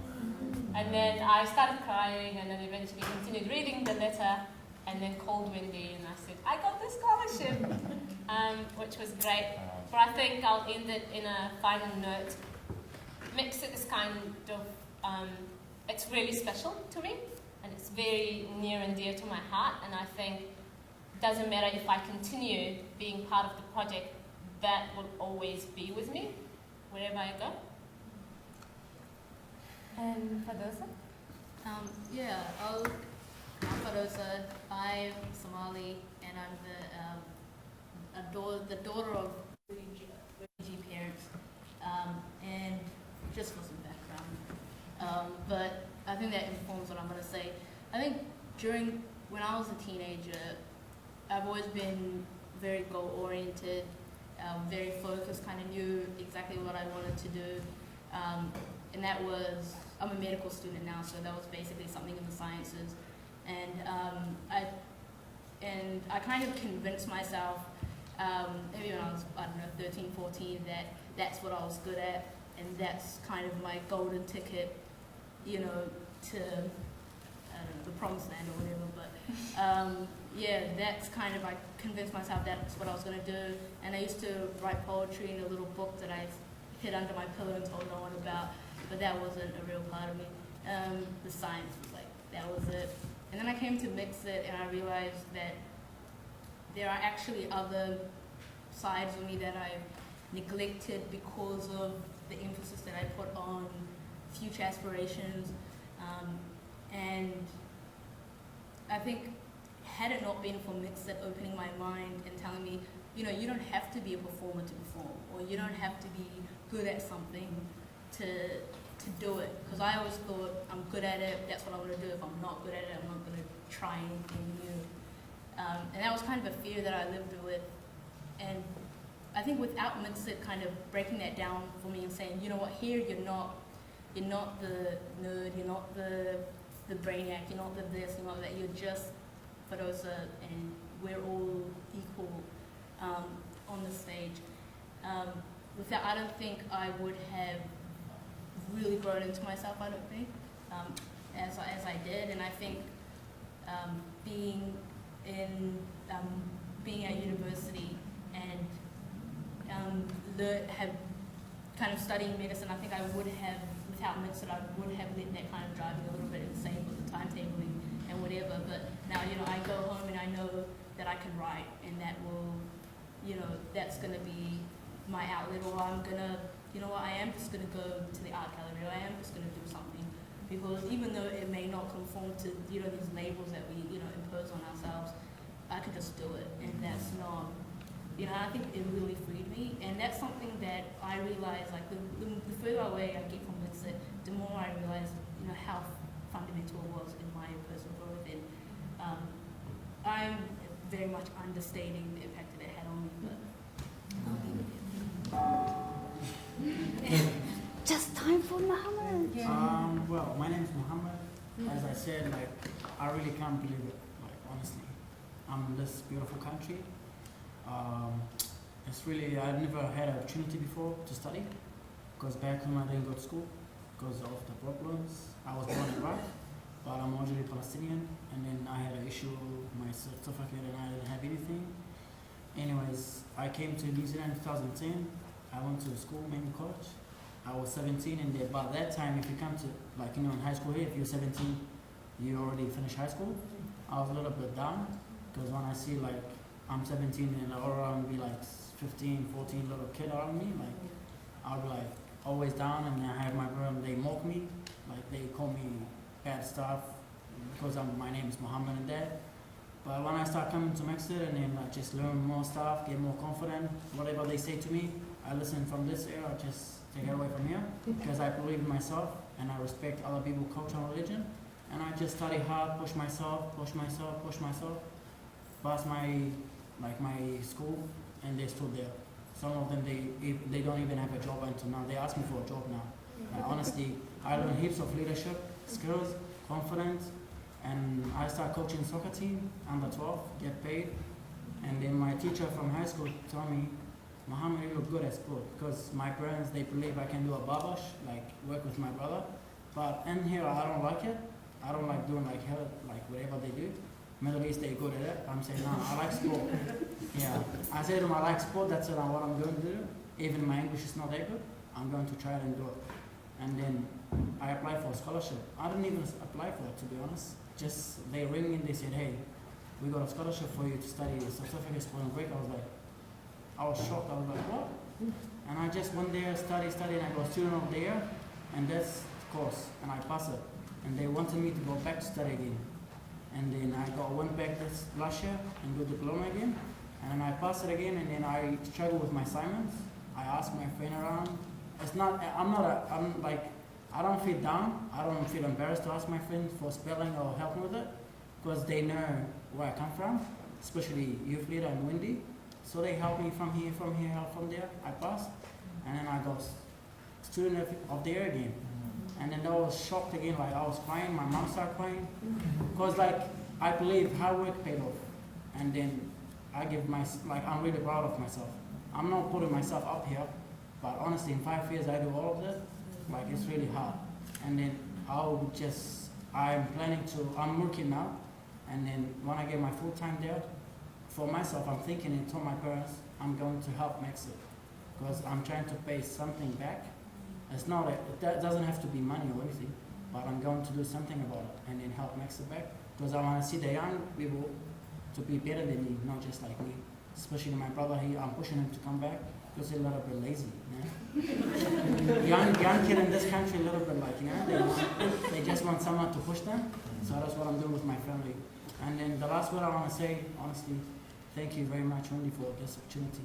And then I started crying, and then eventually continued reading the letter, and then called Wendy and I said, I got the scholarship, which was great. But I think I'll end it in a final note. Mixit is kind of, it's really special to me, and it's very near and dear to my heart, and I think it doesn't matter if I continue being part of the project, that will always be with me, wherever I go. And Fadosa? Yeah, I'm Fadosa. I'm Somali, and I'm the daughter of refugee parents. And just for some background, but I think that informs what I'm going to say. I think when I was a teenager, I've always been very goal-oriented, very focused, kind of knew exactly what I wanted to do. And that was, I'm a medical student now, so that was basically something in the sciences. And I kind of convinced myself, maybe when I was, 13, 14, that that's what I was good at, and that's kind of my golden ticket, to, the promised land or whatever, but yeah, that's kind of, I convinced myself that's what I was going to do. And I used to write poetry in a little book that I hid under my pillow and told no one about, but that wasn't a real part of me. The science was like, that was it. And then I came to Mixit and I realized that there are actually other sides of me that I've neglected because of the emphasis that I put on future aspirations. And I think had it not been for Mixit opening my mind and telling me, you don't have to be a performer to perform, or you don't have to be good at something to do it. Because I always thought, I'm good at it, that's what I want to do. If I'm not good at it, I'm not going to try anything new. And that was kind of a fear that I lived with. And I think without Mixit kind of breaking that down for me and saying, you know what, here you're not the nerd, you're not the brainiac, you're not the this, you're not that, you're just Fadosa, and we're all equal on the stage. With that, I don't think I would have really grown into myself, I don't think, as I did. And I think being at university and have kind of studying medicine, I think I would have, without Mixit, I would have let that kind of drive me a little bit, the same with the timetabling and whatever. But now, I go home and I know that I can write, and that will, that's going to be my outlet, or I'm going to, I am just going to go to the art gallery, or I am just going to do something. Because even though it may not conform to, these labels that we, impose on ourselves, I could just do it, and that's not, I think it really freed me. And that's something that I realized, like, the further away I get from Mixit, the more I realized, how fundamental it was in my personal growth. And I'm very much understating the impact that it had on me, but I'll leave it there. Just time for Muhammad. Well, my name is Muhammad. As I said, I really can't believe it, honestly. I'm in this beautiful country. It's really, I've never had an opportunity before to study, because back home I didn't go to school. because of the problems. I was born in Iraq, but I'm originally Palestinian, and then I had an issue with my certificate and I didn't have anything. Anyways, I came to New Zealand in 2010. I went to school, main college. I was 17, and by that time, if you come to, like, in high school here, if you're 17, you already finished high school. I was a little bit down, because when I see, like, I'm 17 and all around be like 15, 14 little kid around me, like, I'll be like always down, and I have my brother, they mock me, like they call me bad stuff because my name is Muhammad and that. But when I start coming to Mixit and then I just learn more stuff, get more confident, whatever they say to me, I listen from this era, just take it away from here, because I believe in myself and I respect other people's culture and religion, and I just study hard, push myself, pass my school, and they're still there. Some of them, they don't even have a job until now. They ask me for a job now. And honestly, I learned heaps of leadership skills, confidence, and I start coaching soccer team, under 12, get paid. And then my teacher from high school told me, Muhammad, you look good at sport, because my parents, they believe I can do a barbash, like work with my brother. But in here, I don't like it. I don't like doing like hell, like whatever they do. Middle East, they good at it. I'm saying, no, I like sport. Yeah, I said to them, I like sport, that's what I'm going to do. Even my English is not that good, I'm going to try it and do it. And then I applied for a scholarship. I didn't even apply for it, to be honest. Just, they ring me and they said, hey, we got a scholarship for you to study certificate sport and Greek. I was shocked, I was like, what? And I just went there, study, and I got student of the year, and that's the course, and I passed it. And they wanted me to go back to study again. And then I went back this last year and do diploma again. And then I passed it again, and then I struggle with my assignments. I ask my friend around. I don't feel down. I don't feel embarrassed to ask my friends for spelling or helping with it, because they know where I come from, especially youth leader and Wendy. So they help me from here, from there. I passed. And then I got student of the year again. And then I was shocked again, like I was crying, my mom started crying. Because like, I believe hard work paid off. And then I'm really proud of myself. I'm not putting myself up here, but honestly, in 5 years I do all of this, like it's really hard. And then I'm working now. And then when I get my full time there, for myself, I'm thinking and told my parents, I'm going to help Mixit. Because I'm trying to pay something back. It doesn't have to be money or anything, but I'm going to do something about it and then help Mixit back, because I want to see the young people to be better than me, not just like me. Especially my brother, I'm pushing him to come back because he's a little bit lazy. Young kid in this country, a little bit like, they just want someone to push them. So that's what I'm doing with my family. And then the last word I want to say, honestly, thank you very much, Wendy, for this opportunity,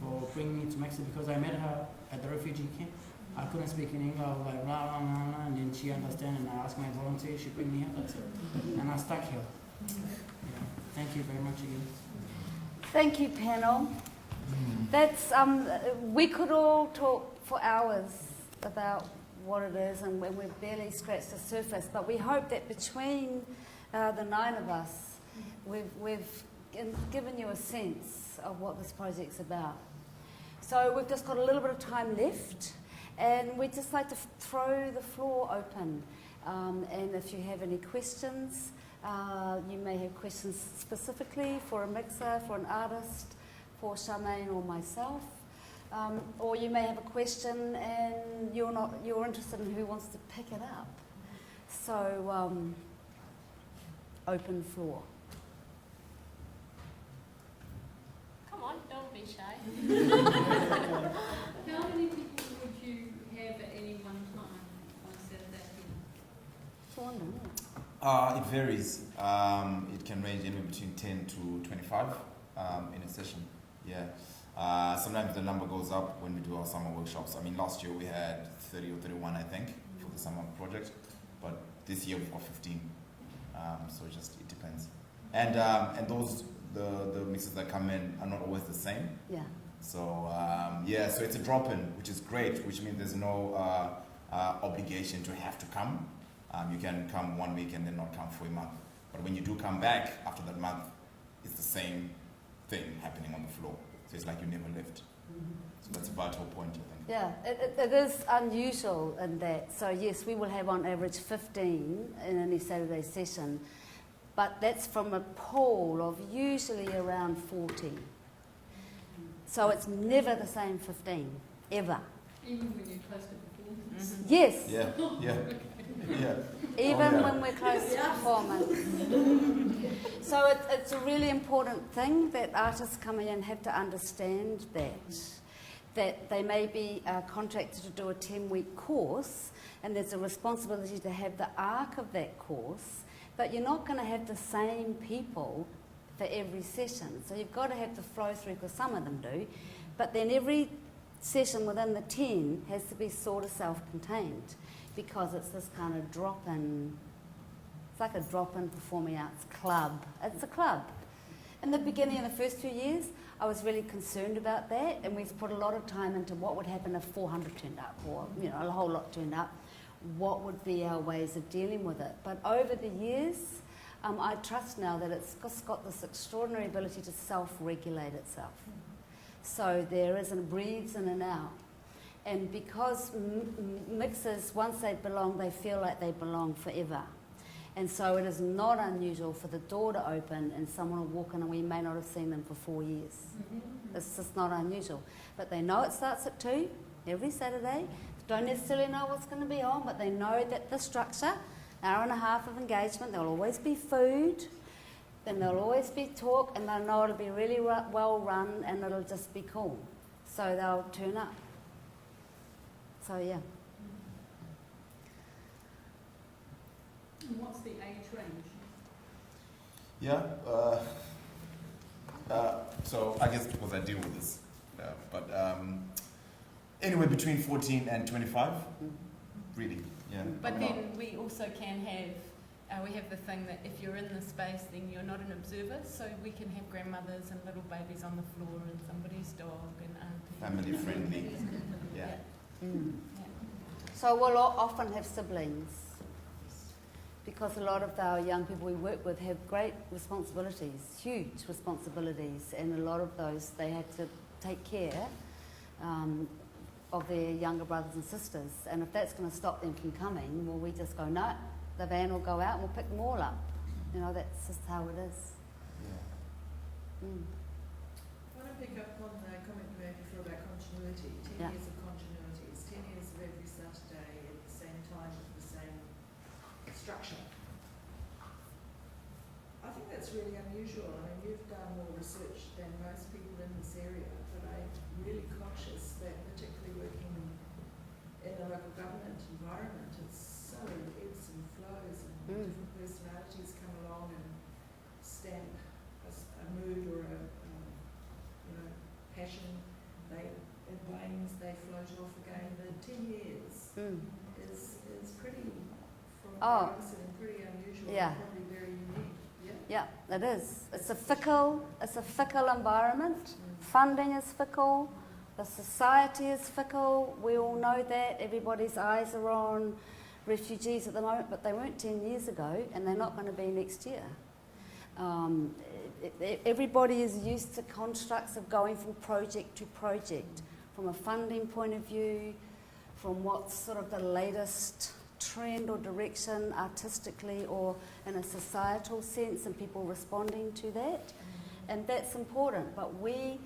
for bringing me to Mixit, because I met her at the refugee camp. I couldn't speak in English, I was like, blah, blah, blah, blah, and then she understood, and I asked my volunteer, she bring me here, that's it. And I stuck here. Yeah. Thank you very much again. Thank you, panel. That's, we could all talk for hours about what it is, and we've barely scratched the surface, but we hope that between the 9 of us, we've given you a sense of what this project's about. So we've just got a little bit of time left. And we'd just like to throw the floor open. And if you have any questions, you may have questions specifically for a mixer, for an artist, for Charmaine or myself. Or you may have a question and you're interested in who wants to pick it up. So, open floor. Come on, don't be shy. How many people would you have at any one time on Saturday? It varies. It can range anywhere between 10 to 25 in a session. Yeah. Sometimes the number goes up when we do our summer workshops. I mean, last year we had 30 or 31, I think, for the summer project. But this year we've got 15. So it depends. And the mixes that come in are not always the same. Yeah. So so it's a drop-in, which is great, which means there's no obligation to have to come. You can come 1 week and then not come for a month. But when you do come back after that month, it's the same thing happening on the floor. So it's like you never left. So that's a vital point, I think. Yeah, it is unusual in that. So yes, we will have on average 15 in any Saturday session, but that's from a pool of usually around 40. So it's never the same 15, ever. Even when you're close to performance. Yes. Yeah, yeah, yeah. Even Oh, yeah. when we're close to performance. So it's a really important thing that artists coming in have to understand that they may be contracted to do a 10-week course, and there's a responsibility to have the arc of that course, but you're not going to have the same people for every session. So you've got to have the flow through, because some of them do, but then every session within the 10 has to be sort of self-contained, because it's this kind of drop-in, it's like a drop-in performing arts club. It's a club. In the beginning, in the first 2 years, I was really concerned about that, and we've put a lot of time into what would happen if 400 turned up, or a whole lot turned up. What would be our ways of dealing with it? But over the years, I trust now that it's just got this extraordinary ability to self-regulate itself. So there isn't breathes in and out. And because mixers, once they belong, they feel like they belong forever. And so it is not unusual for the door to open and someone will walk in and we may not have seen them for 4 years. It's just not unusual. But they know it starts at 2 every Saturday. Don't necessarily know what's going to be on, but they know that the structure, hour and a half of engagement, there'll always be food, then there'll always be talk, and they'll know it'll be really well run and it'll just be cool. So they'll turn up. So yeah. And what's the age range? Yeah, so I guess because I deal with this, but anywhere between 14 and 25, really, yeah. But then we also can have, we have the thing that if you're in the space, then you're not an observer, so we can have grandmothers and little babies on the floor and somebody's dog and auntie. Family friendly, yeah. So we'll often have siblings, because a lot of our young people we work with have great responsibilities, huge responsibilities, and a lot of those they have to take care of their younger brothers and sisters. And if that's going to stop them from coming, well, we just go, no, the van will go out and we'll pick them all up. That's just how it is. Yeah. I want to pick up on the comment you made before about continuity. 10 years of continuity. It's 10 years of every Saturday at the same time with the same structure. I think that's really unusual. I mean, you've done more research than most people in this area, but I'm really conscious that particularly working in the local government environment, it's so ebbs and flows and different personalities come along and stamp a mood or a passion. It wanes, they float off again. The 10 years is pretty, from what I'm saying, pretty unusual. Yeah. Probably very unique. Yeah, it is. It's a fickle environment. Funding is fickle. The society is fickle. We all know that. Everybody's eyes are on refugees at the moment, but they weren't 10 years ago, and they're not going to be next year. Everybody is used to constructs of going from project to project, from a funding point of view, from what's sort of the latest trend or direction artistically or in a societal sense, and people responding to that. And that's important, but we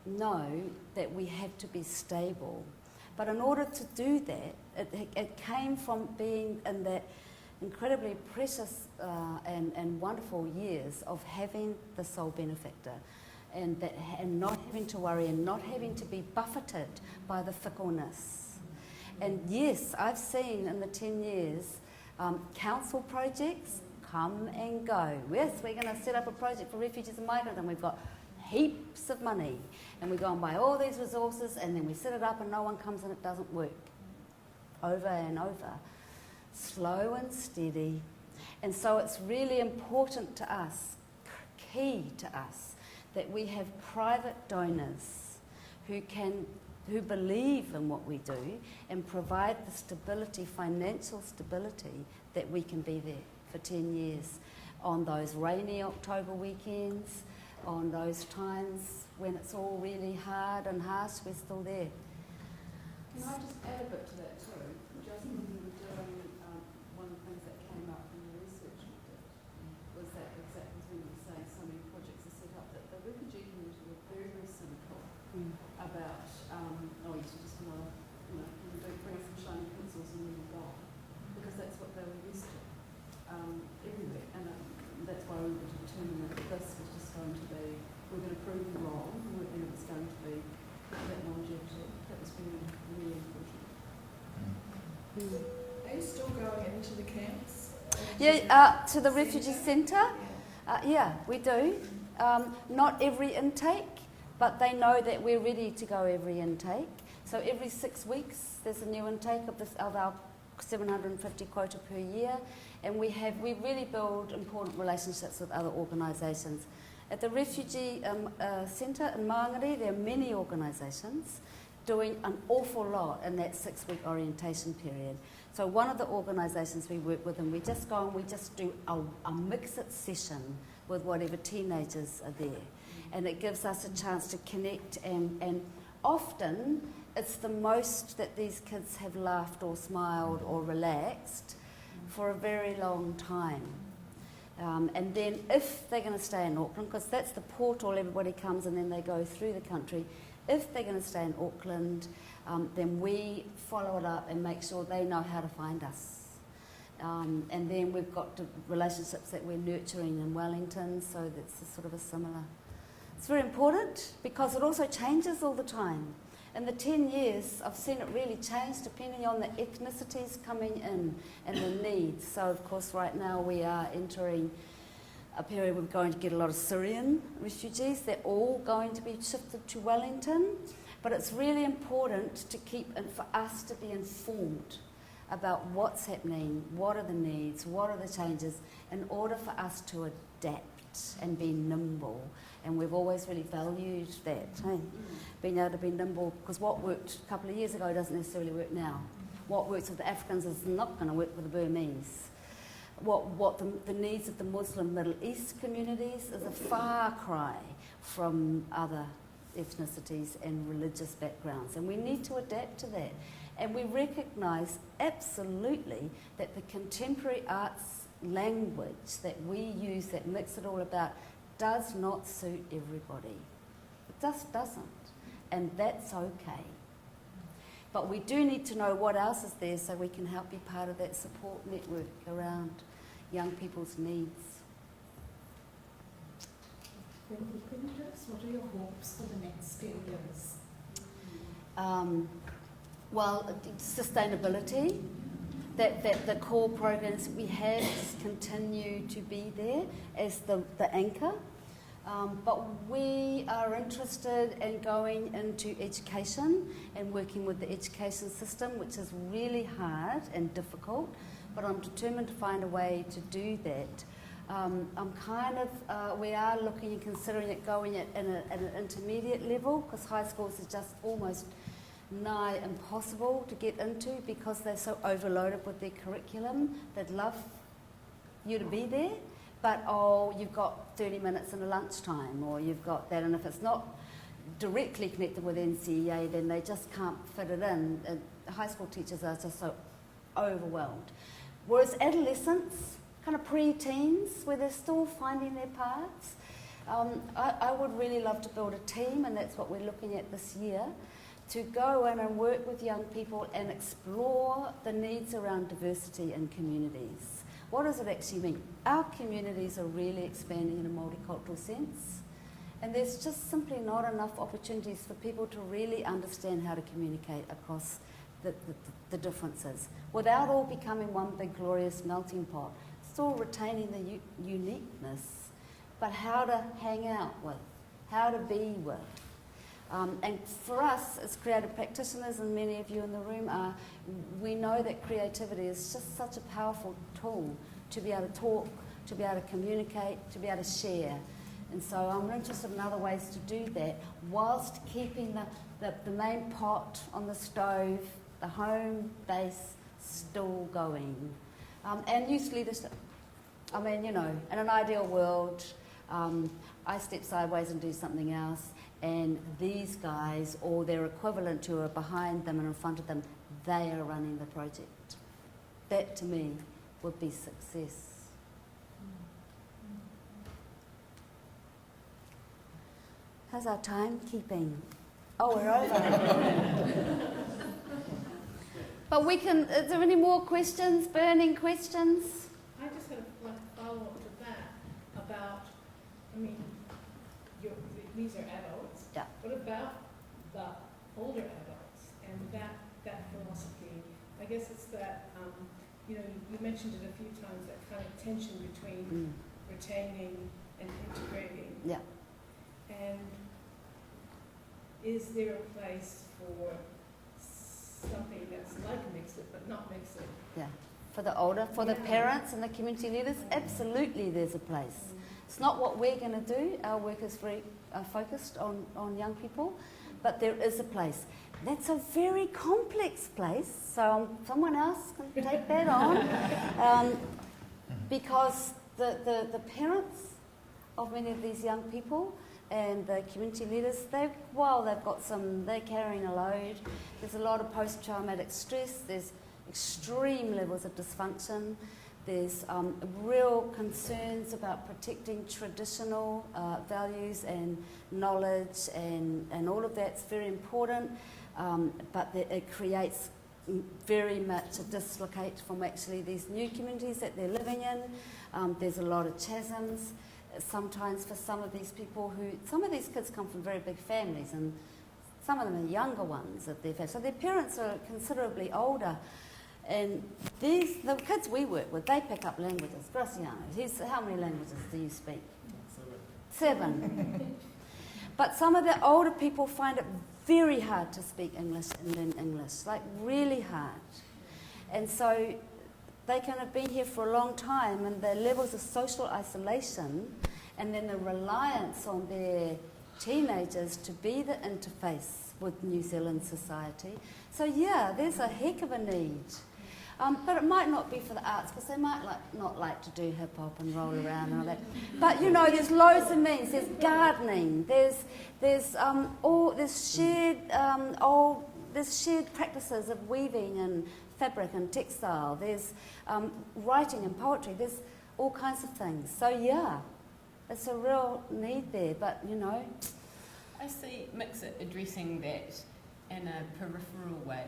know that we have to be stable. But in order to do that, it came from being in that incredibly precious and wonderful years of having the sole benefactor and not having to worry and not having to be buffeted by the fickleness. And yes, I've seen in the 10 years council projects come and go. Yes, we're going to set up a project for refugees and migrants, and we've got heaps of money, and we go and buy all these resources, and then we set it up and no one comes and it doesn't work. Over and over. Slow and steady. And so it's really important to us, key to us, that we have private donors who believe in what we do and provide the stability, financial stability, that we can be there for 10 years on those rainy October weekends, on those times when it's all really hard and harsh, we're still there. Can I just add a bit to that too? Just when you were doing, one of the things that came up in the research we did was that exactly when you were saying so many projects are set up that the refugee community were very, very cynical about, oh, you just want to, you bring some shiny pencils and then you're gone. Because that's what they were used to everywhere. And that's why we were determined that this was just going to be, we're going to prove you wrong, and it was going to be that longevity. That was really, really important. Are you still going into the camps? Yeah, to the refugee centre. Yeah. Yeah, we do. Not every intake, but they know that we're ready to go every intake. So every 6 weeks there's a new intake of our 750 quota per year, and we really build important relationships with other organisations. At the refugee centre in Māngere, there are many organisations doing an awful lot in that 6-week orientation period. So one of the organisations we work with, and we just go and we just do a Mixit session with whatever teenagers are there. And it gives us a chance to connect, and often it's the most that these kids have laughed or smiled or relaxed for a very long time. And then if they're going to stay in Auckland, because that's the portal, everybody comes and then they go through the country. If they're going to stay in Auckland, then we follow it up and make sure they know how to find us. And then we've got the relationships that we're nurturing in Wellington, so that's a sort of a similar. It's very important because it also changes all the time. In the 10 years, I've seen it really change depending on the ethnicities coming in and the needs. So, of course, right now we are entering a period we're going to get a lot of Syrian refugees. They're all going to be shifted to Wellington. But it's really important to for us to be informed about what's happening, what are the needs, what are the changes, in order for us to adapt and be nimble. And we've always really valued that, being able to be nimble, because what worked a couple of years ago doesn't necessarily work now. What works with the Africans is not going to work with the Burmese. The needs of the Muslim Middle East communities is a far cry from other ethnicities and religious backgrounds, and we need to adapt to that. And we recognise absolutely that the contemporary arts language that we use, that mix it all about, does not suit everybody. It just doesn't, and that's okay. But we do need to know what else is there so we can help be part of that support network around young people's needs. Thank you. Can you tell us what are your hopes for the next 10 years? Well, sustainability, that the core programs we have continue to be there as the anchor. But we are interested in going into education and working with the education system, which is really hard and difficult, but I'm determined to find a way to do that. We are looking and considering it going at an intermediate level, because high schools are just almost nigh impossible to get into because they're so overloaded with their curriculum. They'd love you to be there, but you've got 30 minutes in a lunchtime, or you've got that, and if it's not directly connected with NCEA, then they just can't fit it in. And high school teachers are just so overwhelmed. Whereas adolescents, kind of pre-teens, where they're still finding their paths, I would really love to build a team, and that's what we're looking at this year, to go in and work with young people and explore the needs around diversity in communities. What does it actually mean? Our communities are really expanding in a multicultural sense, and there's just simply not enough opportunities for people to really understand how to communicate across the differences without all becoming one big glorious melting pot, still retaining the uniqueness, but how to hang out with, how to be with. And for us as creative practitioners, and many of you in the room are, we know that creativity is just such a powerful tool to be able to talk, to be able to communicate, to be able to share. And so I'm interested in other ways to do that, whilst keeping the main pot on the stove, the home base, still going. And youth leadership. I mean, in an ideal world, I step sideways and do something else, and these guys or their equivalent who are behind them and in front of them, they are running the project. That to me would be success. How's our timekeeping? Oh, we're over. But we can, is there any more questions, burning questions? I just had a follow-up to that about, I mean, these are adults. Yeah. What about the older adults and that philosophy? I guess it's that, you mentioned it a few times, that kind of tension between retaining and integrating. Yeah. And is there a place for something that's like Mixit but not Mixit? Yeah. For the older, for the parents and the community leaders, absolutely there's a place. It's not what we're going to do. Our work is very focused on young people, but there is a place. That's a very complex place, so someone else can take that on. Because the parents of many of these young people and the community leaders, they're carrying a load. There's a lot of post-traumatic stress, there's extreme levels of dysfunction, there's real concerns about protecting traditional values and knowledge, and all of that's very important, but it creates very much a dislocate from actually these new communities that they're living in. There's a lot of chasms. Sometimes for some of these people some of these kids come from very big families, and some of them are younger ones that they've had. So their parents are considerably older. And the kids we work with, they pick up languages. Graciano, how many languages do you speak? 7. But some of the older people find it very hard to speak English and learn English, like really hard. And so they can have been here for a long time, and the levels of social isolation and then the reliance on their teenagers to be the interface with New Zealand society. So yeah, there's a heck of a need. But it might not be for the arts, because they might not like to do hip hop and roll around and all that. But there's loads of means. There's gardening. There's shared practices of weaving and fabric and textile. There's writing and poetry. There's all kinds of things. So yeah, it's a real need there. But I see Mixit addressing that in a peripheral way.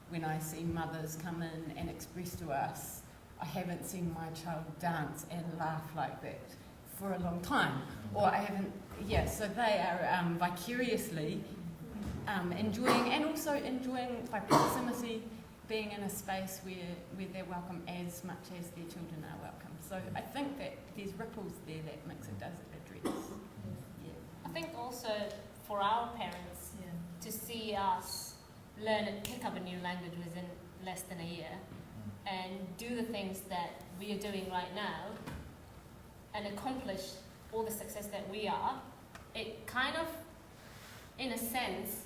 When I see mothers come in and express to us, I haven't seen my child dance and laugh like that for a long time. Or I haven't, so they are vicariously enjoying, and also enjoying by proximity, being in a space where they're welcome as much as their children are welcome. So I think that there's ripples there that Mixit does address. Yeah. I think also for our parents to see us learn and pick up a new language within less than a year and do the things that we are doing right now and accomplish all the success that we are, it kind of, in a sense,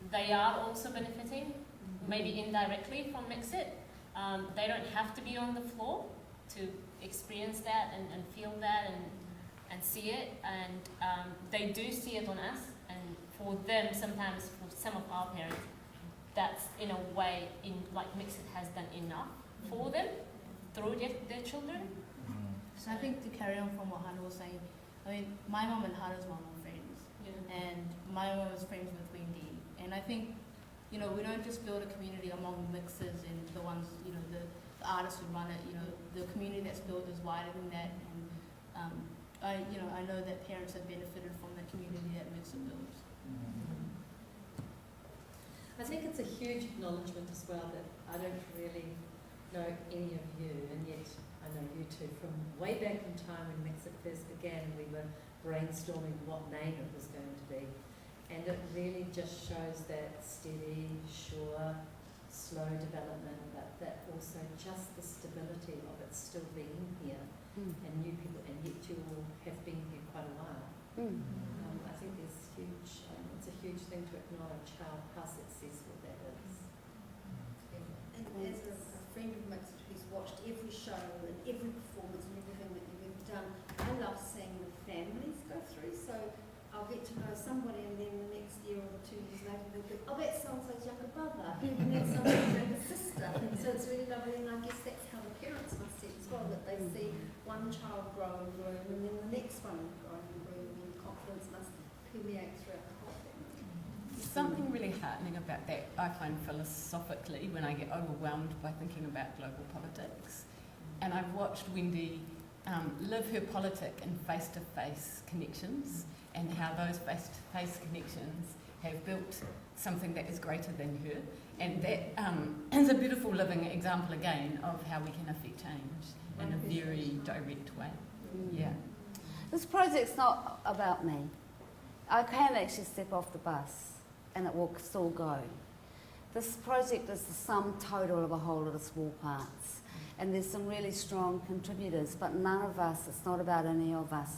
they are also benefiting, maybe indirectly, from Mixit. They don't have to be on the floor to experience that and feel that and see it, and they do see it on us, and for them, sometimes for some of our parents, that's in a way, like Mixit has done enough for them through their children. So I think to carry on from what Hannah was saying, I mean, my mum and Hannah's mum are friends, and my mum was friends with Wendy, and I think, we don't just build a community among mixers and the ones, the artists who run it, the community that's built is wider than that, and I know that parents have benefited from the community that Mixit builds. I think it's a huge acknowledgement as well that I don't really know any of you, and yet I know you two from way back in time when Mixit first began. We were brainstorming what name it was going to be, and it really just shows that steady, sure, slow development, but that also just the stability of it still being here, and new people, and yet you all have been here quite a while. I think there's huge. It's a huge thing to acknowledge how successful that is. And as a friend of Mixit who's watched every show and every performance and everything that you've ever done, I love seeing the families get to know somebody, and then the next year or 2 years later they'll be, oh, that's so-and-so's younger brother, and that's so-and-so's younger sister. So it's really lovely, and I guess that's how the parents must see it as well, that they see one child grow and bloom, and then the next one grow and bloom, and confidence must permeate throughout the whole family. Something really heartening about that, I find philosophically, when I get overwhelmed by thinking about global politics. And I've watched Wendy live her politic in face-to-face connections, and how those face-to-face connections have built something that is greater than her. And that is a beautiful living example again of how we can affect change in a very direct way. Yeah. This project's not about me. I can actually step off the bus and it will still go. This project is the sum total of a whole lot of small parts. And there's some really strong contributors, but none of us, it's not about any of us.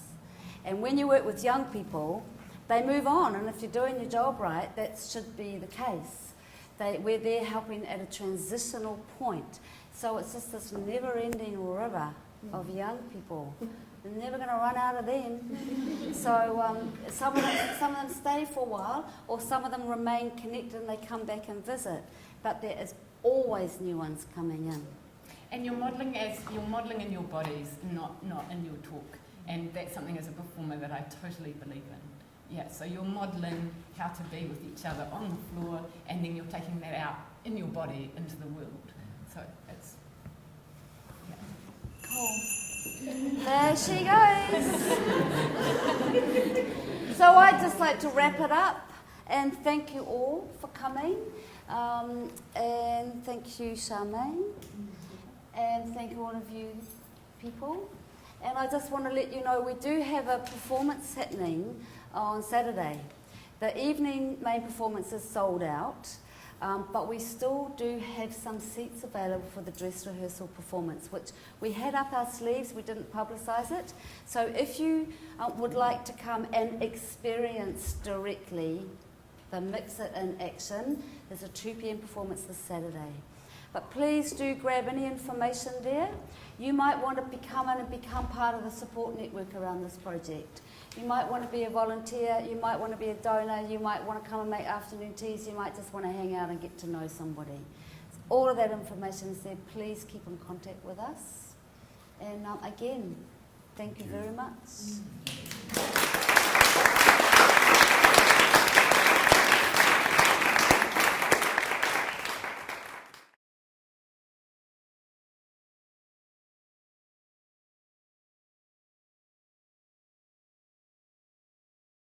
And when you work with young people, they move on, and if you're doing your job right, that should be the case. We're there helping at a transitional point. So it's just this never-ending river of young people. We're never going to run out of them. So some of them stay for a while, or some of them remain connected and they come back and visit. But there is always new ones coming in. And you're modelling in your bodies, not in your talk. And that's something as a performer that I totally believe in. Yeah, so you're modelling how to be with each other on the floor, and then you're taking that out in your body into the world. So it's, yeah. Cool. There she goes. So I'd just like to wrap it up, and thank you all for coming. And thank you, Charmaine. And thank all of you people. And I just want to let you know we do have a performance happening on Saturday. The evening main performance is sold out, but we still do have some seats available for the dress rehearsal performance, which we had up our sleeves, we didn't publicise it. So if you would like to come and experience directly the Mixit in action, there's a 2 p.m. performance this Saturday. But please do grab any information there. You might want to become part of the support network around this project. You might want to be a volunteer, you might want to be a donor, you might want to come and make afternoon teas, you might just want to hang out and get to know somebody. All of that information is there. Please keep in contact with us. And again, thank you very much.